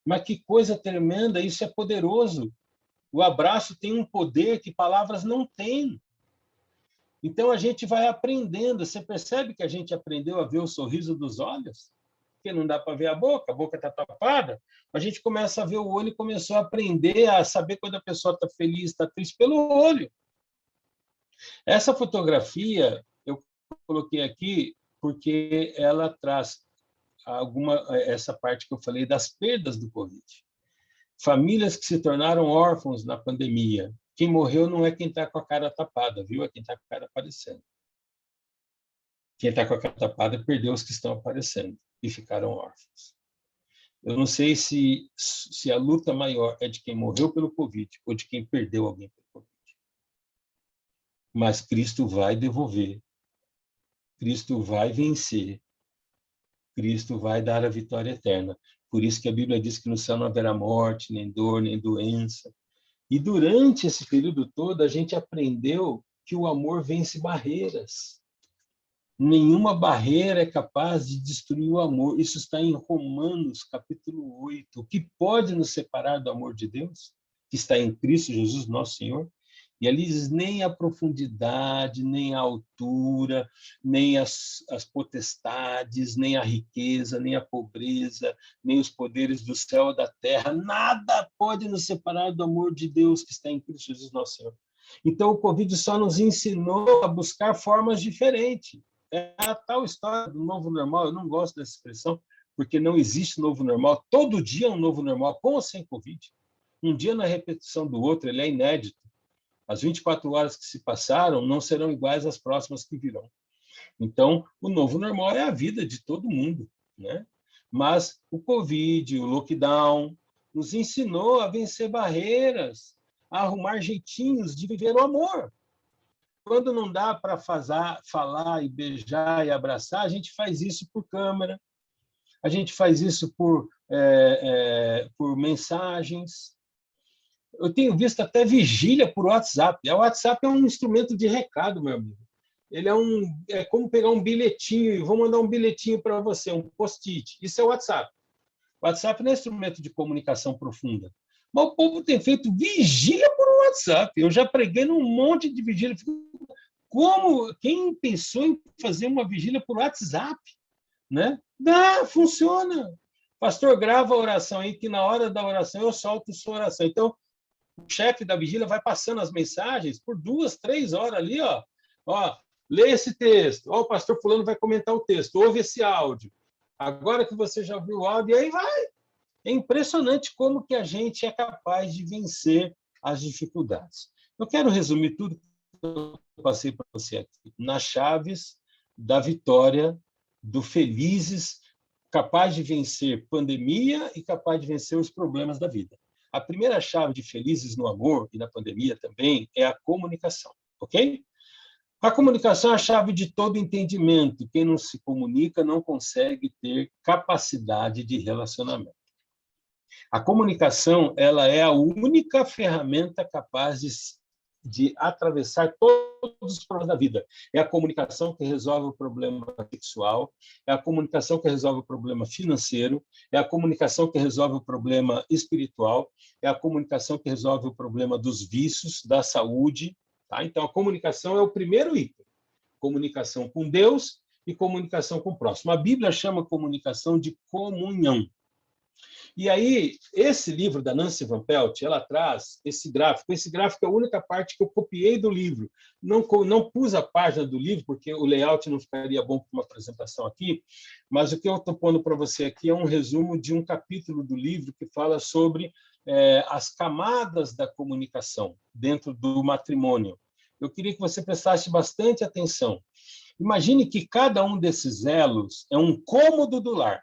Mas que coisa tremenda, isso é poderoso. O abraço tem um poder que palavras não têm. Então a gente vai aprendendo. Você percebe que a gente aprendeu a ver o sorriso dos olhos? Porque não dá para ver a boca está tapada. A gente começa a ver o olho e começou a aprender a saber quando a pessoa está feliz, está triste pelo olho. Essa fotografia eu coloquei aqui porque ela traz essa parte que eu falei das perdas do Covid. Famílias que se tornaram órfãos na pandemia. Quem morreu não é quem está com a cara tapada, viu? É quem está com a cara aparecendo. Quem está com a cara tapada perdeu os que estão aparecendo e ficaram órfãos. Eu não sei se a luta maior é de quem morreu pelo Covid ou de quem perdeu alguém pelo Covid. Mas Cristo vai devolver. Cristo vai vencer. Cristo vai dar a vitória eterna. Por isso que a Bíblia diz que no céu não haverá morte, nem dor, nem doença. E durante esse período todo, a gente aprendeu que o amor vence barreiras. Nenhuma barreira é capaz de destruir o amor. Isso está em Romanos, capítulo 8. O que pode nos separar do amor de Deus? Que está em Cristo Jesus, nosso Senhor. E ali diz, nem a profundidade, nem a altura, nem as potestades, nem a riqueza, nem a pobreza, nem os poderes do céu e da terra, nada pode nos separar do amor de Deus que está em Cristo Jesus, nosso Senhor. Então, o Covid só nos ensinou a buscar formas diferentes. É a tal história do novo normal, eu não gosto dessa expressão, porque não existe novo normal. Todo dia é um novo normal, com ou sem Covid. Um dia na repetição do outro, ele é inédito. As 24 horas que se passaram não serão iguais às próximas que virão. Então, o novo normal é a vida de todo mundo, né? Mas o Covid, o lockdown, nos ensinou a vencer barreiras, a arrumar jeitinhos de viver o amor. Quando não dá para falar e beijar e abraçar, a gente faz isso por câmera, a gente faz isso por mensagens. Eu tenho visto até vigília por WhatsApp. O WhatsApp é um instrumento de recado, meu amigo. Ele é como pegar um bilhetinho, vou mandar um bilhetinho para você, um post-it. Isso é o WhatsApp. O WhatsApp não é instrumento de comunicação profunda. Mas o povo tem feito vigília por WhatsApp. Eu já preguei num monte de vigília. Quem pensou em fazer uma vigília por WhatsApp? Né? Funciona. Pastor, grava a oração aí, que na hora da oração eu solto sua oração. Então, o chefe da vigília vai passando as mensagens por 2, 3 horas ali, ó, lê esse texto, o pastor fulano vai comentar o texto, ouve esse áudio. Agora que você já ouviu o áudio, aí vai. É impressionante como que a gente é capaz de vencer as dificuldades. Eu quero resumir tudo que eu passei para você aqui nas chaves da vitória, do felizes, capaz de vencer pandemia e capaz de vencer os problemas da vida. A primeira chave de felizes no amor e na pandemia também é a comunicação, ok? A comunicação é a chave de todo entendimento. Quem não se comunica não consegue ter capacidade de relacionamento. A comunicação, ela é a única ferramenta capaz de atravessar todos os problemas da vida. É a comunicação que resolve o problema sexual, é a comunicação que resolve o problema financeiro, é a comunicação que resolve o problema espiritual, é a comunicação que resolve o problema dos vícios, da saúde. Tá? Então, a comunicação é o primeiro item. Comunicação com Deus e comunicação com o próximo. A Bíblia chama comunicação de comunhão. E aí, esse livro da Nancy Van Pelt, ela traz esse gráfico. Esse gráfico é a única parte que eu copiei do livro. Não pus a página do livro, porque o layout não ficaria bom para uma apresentação aqui, mas o que eu estou pondo para você aqui é um resumo de um capítulo do livro que fala sobre as camadas da comunicação dentro do matrimônio. Eu queria que você prestasse bastante atenção. Imagine que cada um desses elos é um cômodo do lar.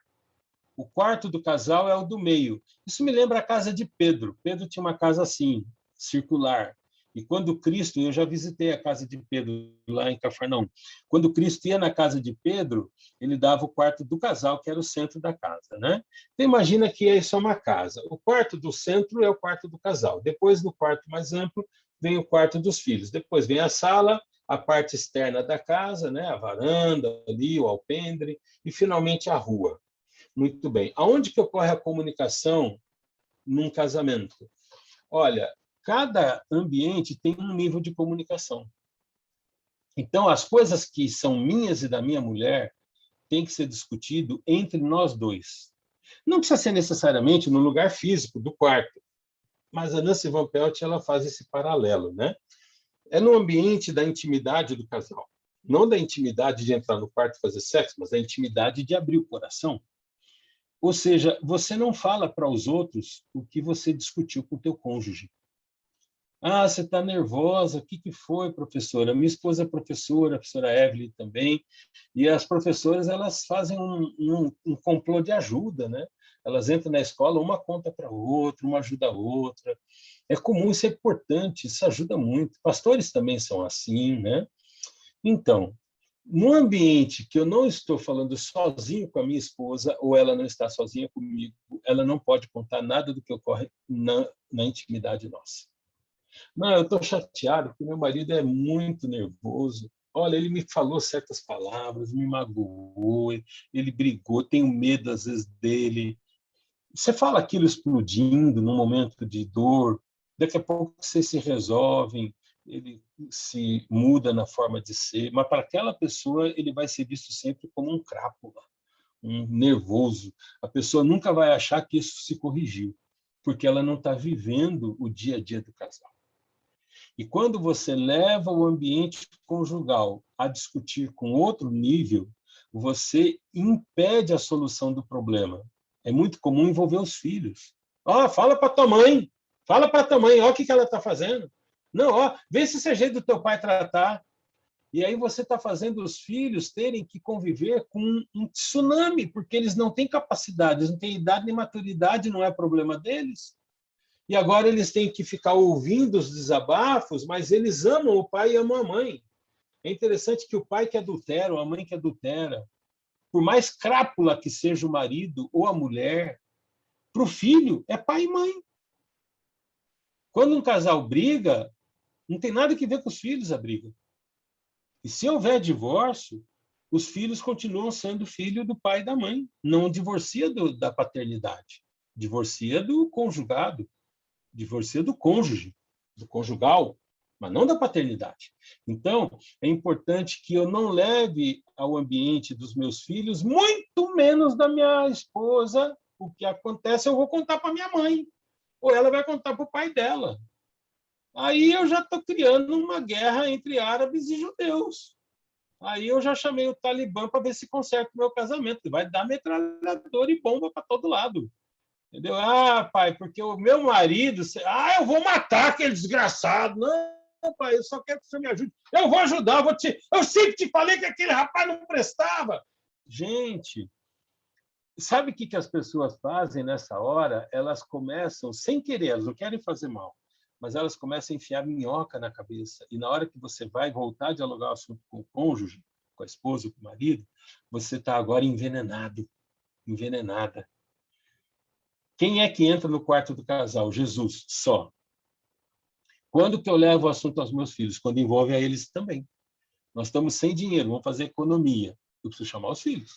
O quarto do casal é o do meio. Isso me lembra a casa de Pedro. Pedro tinha uma casa assim, circular. E quando Cristo, eu já visitei a casa de Pedro lá em Cafarnaum. Quando Cristo ia na casa de Pedro, ele dava o quarto do casal, que era o centro da casa, né? Então imagina que isso é uma casa. O quarto do centro é o quarto do casal. Depois, no quarto mais amplo, vem o quarto dos filhos. Depois vem a sala, a parte externa da casa, né? A varanda ali, o alpendre, e finalmente a rua. Muito bem. Aonde que ocorre a comunicação num casamento? Olha, cada ambiente tem um nível de comunicação. Então, as coisas que são minhas e da minha mulher têm que ser discutido entre nós dois. Não precisa ser necessariamente no lugar físico do quarto, mas a Nancy Van Pelt ela faz esse paralelo, né? É no ambiente da intimidade do casal. Não da intimidade de entrar no quarto e fazer sexo, mas da intimidade de abrir o coração. Ou seja, você não fala para os outros o que você discutiu com o teu cônjuge. Ah, você está nervosa, o que foi, professora? Minha esposa é professora, a professora Evelyn também, e as professoras elas fazem um complô de ajuda, né? Elas entram na escola, uma conta para a outra, uma ajuda a outra. É comum, isso é importante, isso ajuda muito. Pastores também são assim, né? Então, no ambiente que eu não estou falando sozinho com a minha esposa, ou ela não está sozinha comigo, ela não pode contar nada do que ocorre na intimidade nossa. Não, eu estou chateado porque meu marido é muito nervoso. Olha, ele me falou certas palavras, me magoou, ele brigou, tenho medo às vezes dele. Você fala aquilo explodindo num momento de dor, daqui a pouco vocês se resolvem, ele se muda na forma de ser, mas para aquela pessoa ele vai ser visto sempre como um crápula, um nervoso. A pessoa nunca vai achar que isso se corrigiu, porque ela não está vivendo o dia a dia do casal. E quando você leva o ambiente conjugal a discutir com outro nível, você impede a solução do problema. É muito comum envolver os filhos. Fala para tua mãe. Fala para tua mãe, olha o que ela está fazendo. Não, vê se esse é jeito do teu pai tratar. E aí você está fazendo os filhos terem que conviver com um tsunami, porque eles não têm capacidade, eles não têm idade nem maturidade, não é problema deles. E agora eles têm que ficar ouvindo os desabafos, mas eles amam o pai e amam a mãe. É interessante que o pai que adultera, ou a mãe que adultera, por mais crápula que seja o marido ou a mulher, para o filho é pai e mãe. Quando um casal briga, não tem nada que ver com os filhos a briga. E se houver divórcio, os filhos continuam sendo filho do pai e da mãe. Não divorcia da paternidade. Divorcia do conjugado. Divorcia do cônjuge, do conjugal, mas não da paternidade. Então, é importante que eu não leve ao ambiente dos meus filhos, muito menos da minha esposa, o que acontece eu vou contar para minha mãe, ou ela vai contar para o pai dela. Aí eu já estou criando uma guerra entre árabes e judeus. Aí eu já chamei o Talibã para ver se conserta o meu casamento. Ele vai dar metralhadora e bomba para todo lado. Entendeu? Ah, pai, porque o meu marido... eu vou matar aquele desgraçado. Não, pai, eu só quero que você me ajude. Eu vou ajudar, eu sempre te falei que aquele rapaz não prestava. Gente, sabe o que as pessoas fazem nessa hora? Elas começam, sem querer, elas não querem fazer mal, mas elas começam a enfiar minhoca na cabeça. E na hora que você vai voltar a dialogar o assunto com o cônjuge, com a esposa, com o marido, você está agora envenenado, envenenada. Quem é que entra no quarto do casal? Jesus, só. Quando que eu levo o assunto aos meus filhos? Quando envolve a eles também. Nós estamos sem dinheiro, vamos fazer economia. Eu preciso chamar os filhos.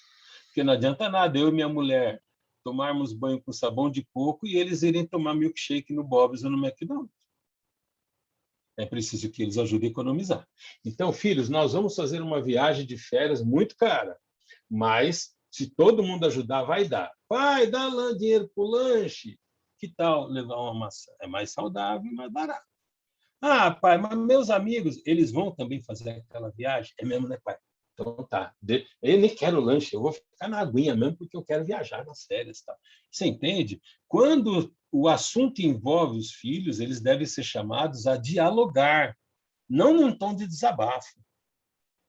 Porque não adianta nada eu e minha mulher tomarmos banho com sabão de coco e eles irem tomar milkshake no Bob's ou no McDonald's. É preciso que eles ajudem a economizar. Então, filhos, nós vamos fazer uma viagem de férias muito cara, mas se todo mundo ajudar, vai dar. Pai, dá dinheiro para o lanche. Que tal levar uma maçã? É mais saudável e mais barato. Ah, pai, mas meus amigos, eles vão também fazer aquela viagem? É mesmo, né, pai? Então tá. Eu nem quero lanche, eu vou ficar na aguinha mesmo, porque eu quero viajar nas férias. Tá? Você entende? Quando o assunto envolve os filhos, eles devem ser chamados a dialogar, não num tom de desabafo.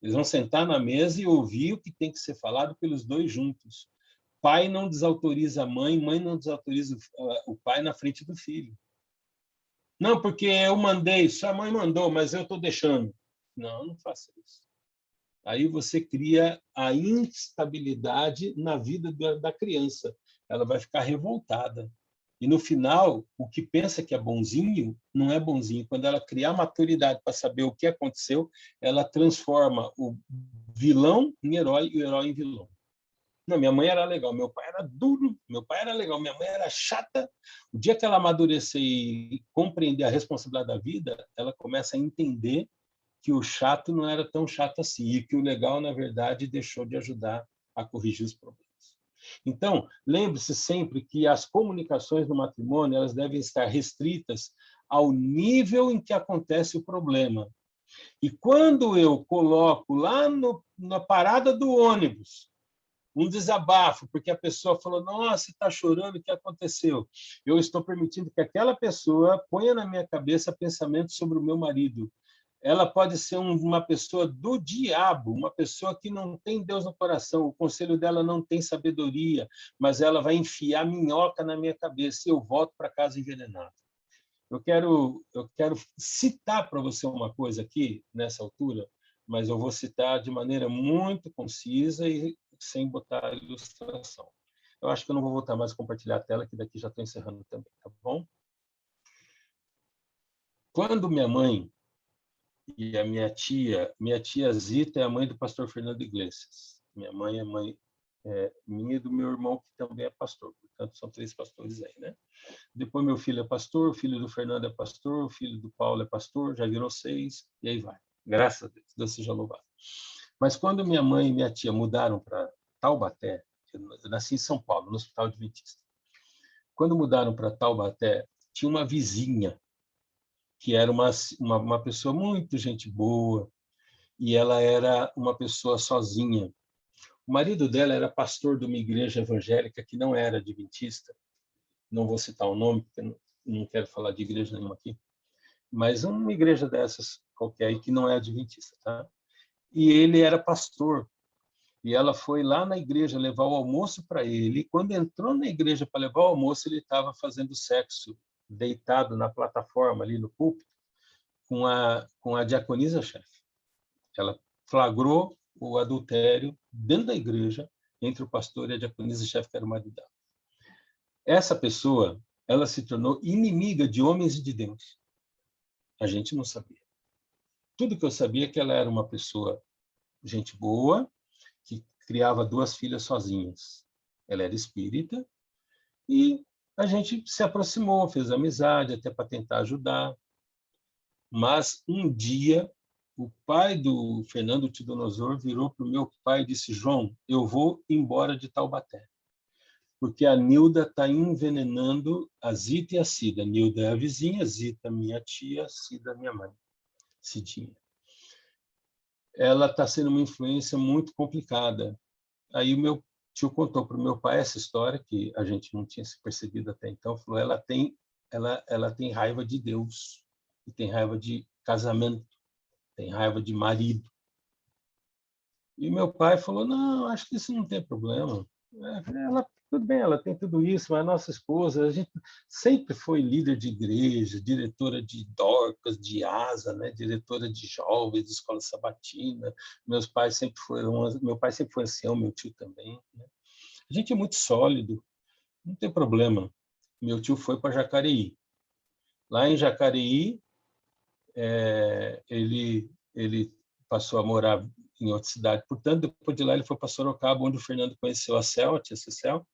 Eles vão sentar na mesa e ouvir o que tem que ser falado pelos dois juntos. Pai não desautoriza a mãe, mãe não desautoriza o pai na frente do filho. Não, porque eu mandei, sua mãe mandou, mas eu estou deixando. Não, não faça isso. Aí você cria a instabilidade na vida da criança. Ela vai ficar revoltada. E, no final, o que pensa que é bonzinho, não é bonzinho. Quando ela criar maturidade para saber o que aconteceu, ela transforma o vilão em herói e o herói em vilão. Não, minha mãe era legal, meu pai era duro, meu pai era legal, minha mãe era chata. O dia que ela amadurecer e compreender a responsabilidade da vida, ela começa a entender que o chato não era tão chato assim e que o legal, na verdade, deixou de ajudar a corrigir os problemas. Então, lembre-se sempre que as comunicações no matrimônio elas devem estar restritas ao nível em que acontece o problema. E quando eu coloco lá na parada do ônibus um desabafo, porque a pessoa falou, nossa, está chorando, o que aconteceu? Eu estou permitindo que aquela pessoa ponha na minha cabeça pensamentos sobre o meu marido. Ela pode ser uma pessoa do diabo, uma pessoa que não tem Deus no coração, o conselho dela não tem sabedoria, mas ela vai enfiar minhoca na minha cabeça e eu volto para casa envenenado. Eu quero citar para você uma coisa aqui, nessa altura, mas eu vou citar de maneira muito concisa e sem botar ilustração. Eu acho que eu não vou voltar mais a compartilhar a tela, que daqui já estou encerrando também, tá bom? Quando minha mãe e a minha tia Zita é a mãe do pastor Fernando Iglesias. Minha mãe é mãe minha e do meu irmão, que também é pastor. Portanto, são 3 pastores aí, né? Depois meu filho é pastor, o filho do Fernando é pastor, o filho do Paulo é pastor, já virou 6, e aí vai. Graças a Deus, Deus seja louvado. Mas quando minha mãe e minha tia mudaram para Taubaté, eu nasci em São Paulo, no Hospital Adventista. Quando mudaram para Taubaté, tinha uma vizinha que era uma pessoa muito gente boa, e ela era uma pessoa sozinha. O marido dela era pastor de uma igreja evangélica que não era adventista. Não vou citar o nome, porque não quero falar de igreja nenhuma aqui, mas uma igreja dessas qualquer que não é adventista, tá? E ele era pastor. E ela foi lá na igreja levar o almoço para ele. E quando entrou na igreja para levar o almoço, ele estava fazendo sexo deitado na plataforma ali no púlpito com a diaconisa-chefe. Ela flagrou o adultério dentro da igreja entre o pastor e a diaconisa-chefe, que era o marido dela. Essa pessoa, ela se tornou inimiga de homens e de Deus. A gente não sabia. Tudo que eu sabia é que ela era uma pessoa gente boa, que criava 2 filhas sozinhas. Ela era espírita e a gente se aproximou, fez amizade até para tentar ajudar. Mas um dia o pai do Fernando Tidonosor virou para o meu pai e disse: João, eu vou embora de Taubaté, porque a Nilda está envenenando a Zita e a Cida. Nilda é a vizinha, Zita minha tia, Cida minha mãe, Cidinha. ela está sendo uma influência muito complicada. Aí o meu tio contou para o meu pai essa história, que a gente não tinha se percebido até então. Falou, ela tem raiva de Deus, e tem raiva de casamento, tem raiva de marido. E meu pai falou, não, acho que isso não tem problema. Tudo bem, ela tem tudo isso, mas a nossa esposa, a gente sempre foi líder de igreja, diretora de Dorcas, de ASA, né? Diretora de jovens, de escola sabatina. Meu pai sempre foi ancião, meu tio também. Né? A gente é muito sólido, não tem problema. Meu tio foi para Jacareí. Lá em Jacareí, ele passou a morar em outra cidade. Portanto, depois de lá, ele foi para Sorocaba, onde o Fernando conheceu a tia Cecel,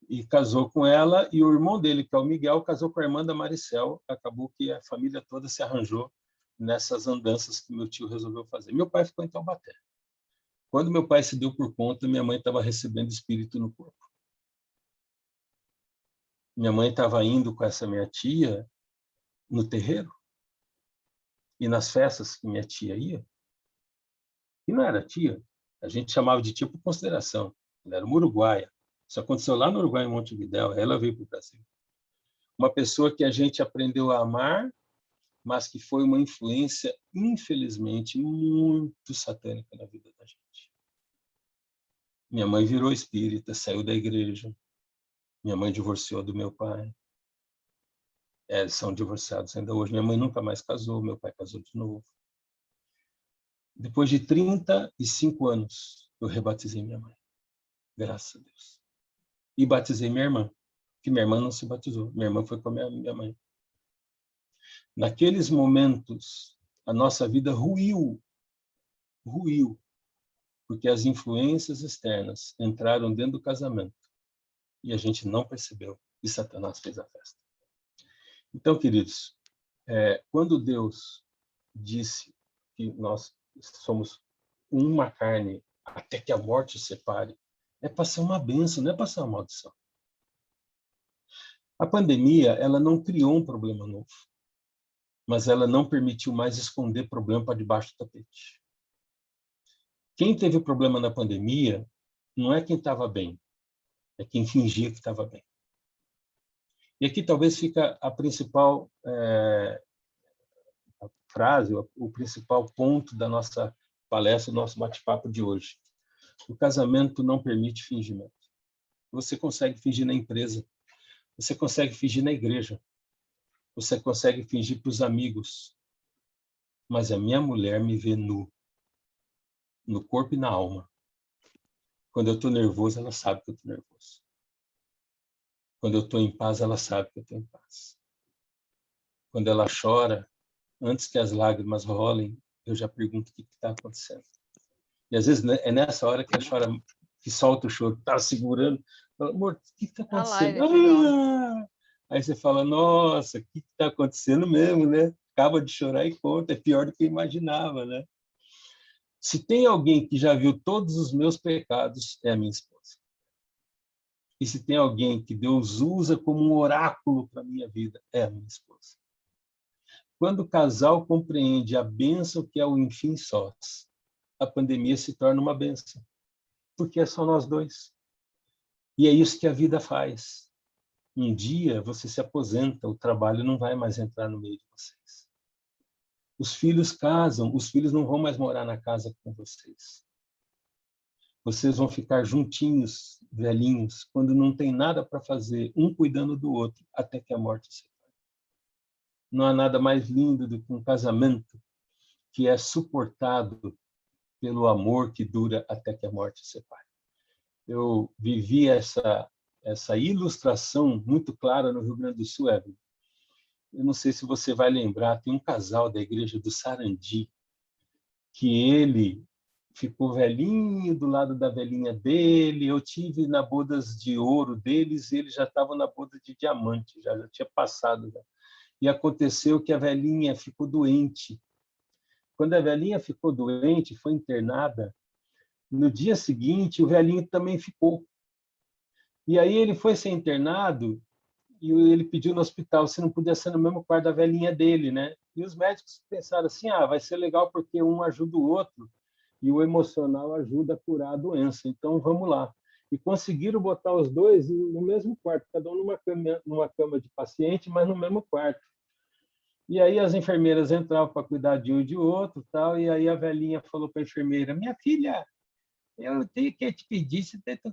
e casou com ela, e o irmão dele, que é o Miguel, casou com a irmã da Maricel. Acabou que a família toda se arranjou nessas andanças que meu tio resolveu fazer. Meu pai ficou em Taubaté. Quando meu pai se deu por conta, minha mãe estava recebendo espírito no corpo. Minha mãe estava indo com essa minha tia no terreiro, e nas festas que minha tia ia, e não era tia, a gente chamava de tia por consideração, ela era uma uruguaia. Isso aconteceu lá no Uruguai, em Montevidéu, ela veio para o Brasil. Uma pessoa que a gente aprendeu a amar, mas que foi uma influência, infelizmente, muito satânica na vida da gente. Minha mãe virou espírita, saiu da igreja. Minha mãe divorciou do meu pai. Eles são divorciados ainda hoje. Minha mãe nunca mais casou, meu pai casou de novo. Depois de 35 anos, eu rebatizei minha mãe. Graças a Deus. E batizei minha irmã, que minha irmã não se batizou. Minha irmã foi com a minha mãe. Naqueles momentos, a nossa vida ruiu, porque as influências externas entraram dentro do casamento e a gente não percebeu, e Satanás fez a festa. Então, queridos, quando Deus disse que nós somos uma carne até que a morte os separe, é para ser uma bênção, não é para ser uma maldição. A pandemia, ela não criou um problema novo, mas ela não permitiu mais esconder problema para debaixo do tapete. Quem teve problema na pandemia não é quem estava bem, é quem fingia que estava bem. E aqui talvez fica a principal a frase, o principal ponto da nossa palestra, do nosso bate-papo de hoje. O casamento não permite fingimento. Você consegue fingir na empresa, você consegue fingir na igreja, você consegue fingir para os amigos, mas a minha mulher me vê nu, no corpo e na alma. Quando eu estou nervoso, ela sabe que eu estou nervoso. Quando eu estou em paz, ela sabe que eu estou em paz. Quando ela chora, antes que as lágrimas rolem, eu já pergunto o que está acontecendo. E às vezes é nessa hora que ela chora, que solta o choro, está segurando. Fala, amor, o que está acontecendo? Aí você fala, nossa, o que está acontecendo mesmo, né? Acaba de chorar e conta, é pior do que eu imaginava, né? Se tem alguém que já viu todos os meus pecados, é a minha esposa. E se tem alguém que Deus usa como um oráculo para a minha vida, é a minha esposa. Quando o casal compreende a bênção que é o enfim sós, a pandemia se torna uma bênção, porque é só nós dois. E é isso que a vida faz. Um dia você se aposenta, o trabalho não vai mais entrar no meio de vocês. Os filhos casam, os filhos não vão mais morar na casa com vocês. Vocês vão ficar juntinhos, velhinhos, quando não tem nada para fazer, um cuidando do outro, até que a morte se separe. Não há nada mais lindo do que um casamento que é suportado pelo amor que dura até que a morte se separe. Eu vivi essa ilustração muito clara no Rio Grande do Sul, Evelyn. Eu não sei se você vai lembrar, tem um casal da igreja do Sarandi, que ele ficou velhinho do lado da velhinha dele. Eu tive na bodas de ouro deles, e eles já estavam na boda de diamante, já tinha passado. Já. E aconteceu que a velhinha ficou doente. Quando a velhinha ficou doente, foi internada, no dia seguinte o velhinho também ficou. E aí ele foi ser internado e ele pediu no hospital se não podia ser no mesmo quarto da velhinha dele, né? E os médicos pensaram assim, vai ser legal porque um ajuda o outro. e o emocional ajuda a curar a doença. Então, vamos lá. E conseguiram botar os dois no mesmo quarto, cada um numa cama de paciente, mas no mesmo quarto. E aí as enfermeiras entravam para cuidar de um e de outro, tal, e aí a velhinha falou para a enfermeira: minha filha, eu tenho que te pedir,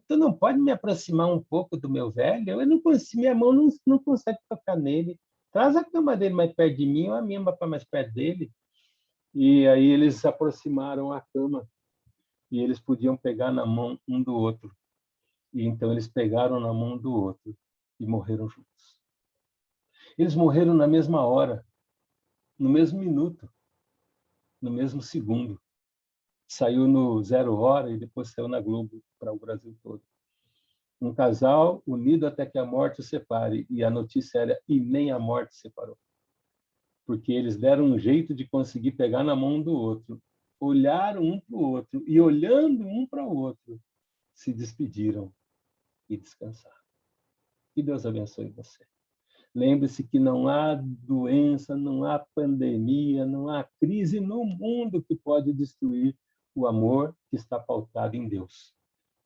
tu não pode me aproximar um pouco do meu velho? Eu não consigo, minha mão não consegue tocar nele. Traz a cama dele mais perto de mim, ou a minha para mais perto dele. E aí eles aproximaram a cama e eles podiam pegar na mão um do outro. E então eles pegaram na mão do outro e morreram juntos. Eles morreram na mesma hora, no mesmo minuto, no mesmo segundo. Saiu no Zero Hora e depois saiu na Globo para o Brasil todo. Um casal unido até que a morte os separe. E a notícia era: e nem a morte separou. Porque eles deram um jeito de conseguir pegar na mão do outro. Olharam um para o outro e, olhando um para o outro, se despediram e descansaram. Que Deus abençoe você. Lembre-se que não há doença, não há pandemia, não há crise no mundo que pode destruir o amor que está pautado em Deus.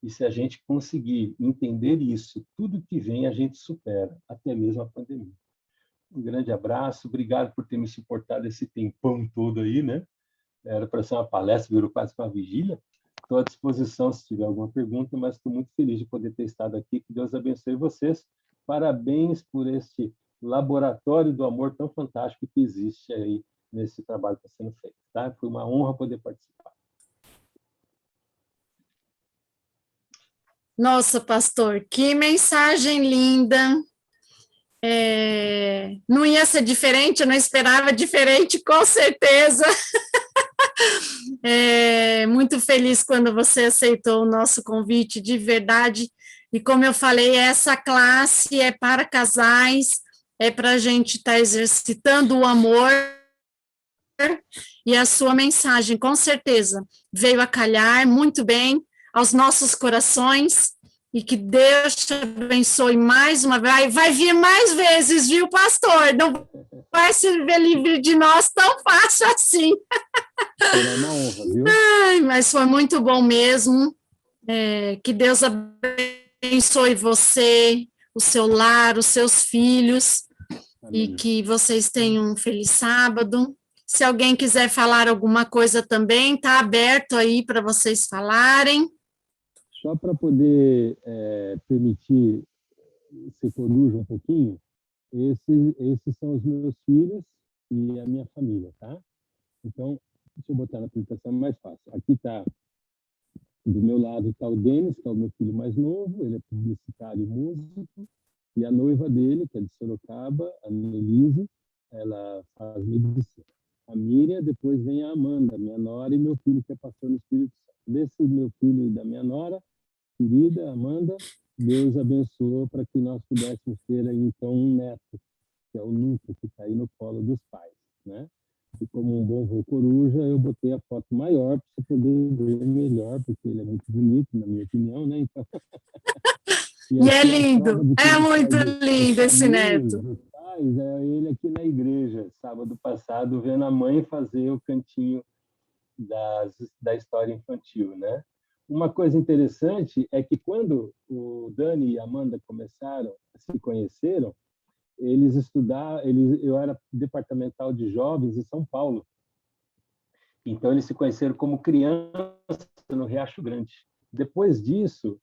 E se a gente conseguir entender isso, tudo que vem a gente supera, até mesmo a pandemia. Um grande abraço, obrigado por ter me suportado esse tempão todo aí, né? Era para ser uma palestra, virou quase uma vigília. Estou à disposição se tiver alguma pergunta, mas estou muito feliz de poder ter estado aqui. Que Deus abençoe vocês. Parabéns por este laboratório do amor tão fantástico que existe aí nesse trabalho que está sendo feito. Tá? Foi uma honra poder participar.
Nossa, pastor, que mensagem linda. Não ia ser diferente, eu não esperava diferente, com certeza. Muito feliz quando você aceitou o nosso convite, de verdade. E como eu falei, essa classe é para casais, é para a gente estar exercitando o amor. E a sua mensagem, com certeza, veio a calhar muito bem aos nossos corações. E que Deus te abençoe mais uma vez. Vai vir mais vezes, viu, pastor? Não vai se ver livre de nós tão fácil assim.
Será uma honra, viu?
Ai, mas foi muito bom mesmo. Que Deus abençoe você, o seu lar, os seus filhos. Amém. E que vocês tenham um feliz sábado. Se alguém quiser falar alguma coisa também, está aberto aí para vocês falarem.
Só para poder permitir ser coruja um pouquinho, esses são os meus filhos e a minha família, tá? Então, deixa eu botar na apresentação mais fácil. Aqui está, do meu lado está o Denis, que é o meu filho mais novo, ele é publicitário e músico, e a noiva dele, que é de Sorocaba, a Nelise, ela faz medicina. A Miriam, depois vem a Amanda, minha nora, e meu filho, que é pastor no Espírito Santo. Desse meu filho e da minha nora, querida Amanda, Deus abençoou para que nós pudéssemos ter aí, então, um neto, que é o Lucas, que está aí no colo dos pais, né? E como um bom vô coruja, eu botei a foto maior para você poder ver melhor, porque ele é muito bonito, na minha opinião, né? Então...
E é lindo, é muito lindo esse neto.
Pais, é ele aqui na igreja, sábado passado, vendo a mãe fazer o cantinho da história infantil, né? Uma coisa interessante é que quando o Dani e a Amanda se conheceram, eles estudaram, eu era departamental de jovens em São Paulo. Então eles se conheceram como criança no Riacho Grande. Depois disso,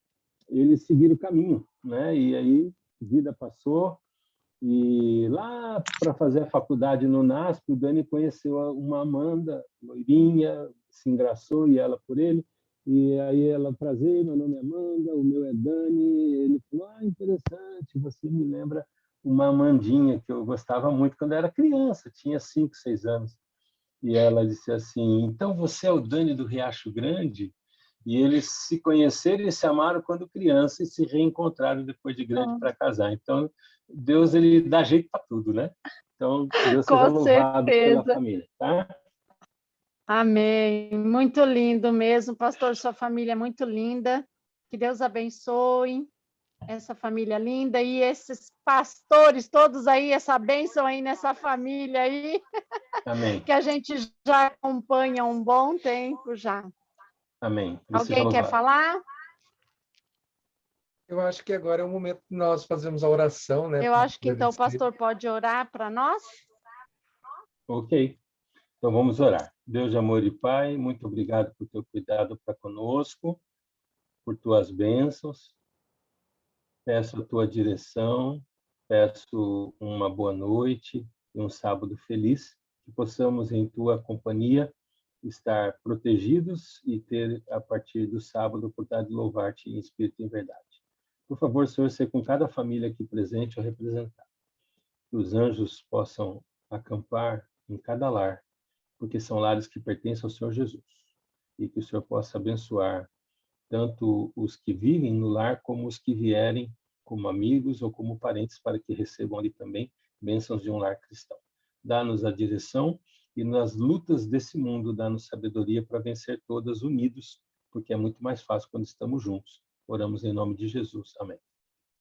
eles seguiram o caminho, né? E aí a vida passou e lá para fazer a faculdade no NASP, o Dani conheceu uma Amanda, loirinha, se engraçou e ela por ele. E aí ela, prazer, meu nome é Amanda, o meu é Dani. Ele falou, interessante, você me lembra uma Amandinha que eu gostava muito quando eu era criança, tinha 5, 6 anos. E ela disse assim, então você é o Dani do Riacho Grande? E eles se conheceram e se amaram quando criança e se reencontraram depois de grande para casar. Então, Deus, ele dá jeito para tudo, né? Então, Deus seja louvado pela família, tá?
Amém. Muito lindo mesmo, pastor, sua família é muito linda. Que Deus abençoe essa família linda e esses pastores todos aí, essa bênção aí nessa família aí.
Amém.
Que a gente já acompanha há um bom tempo já.
Amém.
Alguém quer falar?
Eu acho que agora é o momento que nós fazemos a oração, né?
Eu acho que então o pastor pode orar para nós.
Ok. Então vamos orar. Deus de amor e Pai, muito obrigado por teu cuidado para conosco, por tuas bênçãos. Peço a tua direção, peço uma boa noite e um sábado feliz, que possamos em tua companhia estar protegidos e ter, a partir do sábado, a oportunidade de louvar-te em espírito e em verdade. Por favor, Senhor, ser com cada família aqui presente ou representada. Que os anjos possam acampar em cada lar, porque são lares que pertencem ao Senhor Jesus. E que o Senhor possa abençoar tanto os que vivem no lar como os que vierem como amigos ou como parentes, para que recebam ali também bênçãos de um lar cristão. Dá-nos a direção e nas lutas desse mundo, dá-nos sabedoria para vencer todas unidos, porque é muito mais fácil quando estamos juntos. Oramos em nome de Jesus. Amém.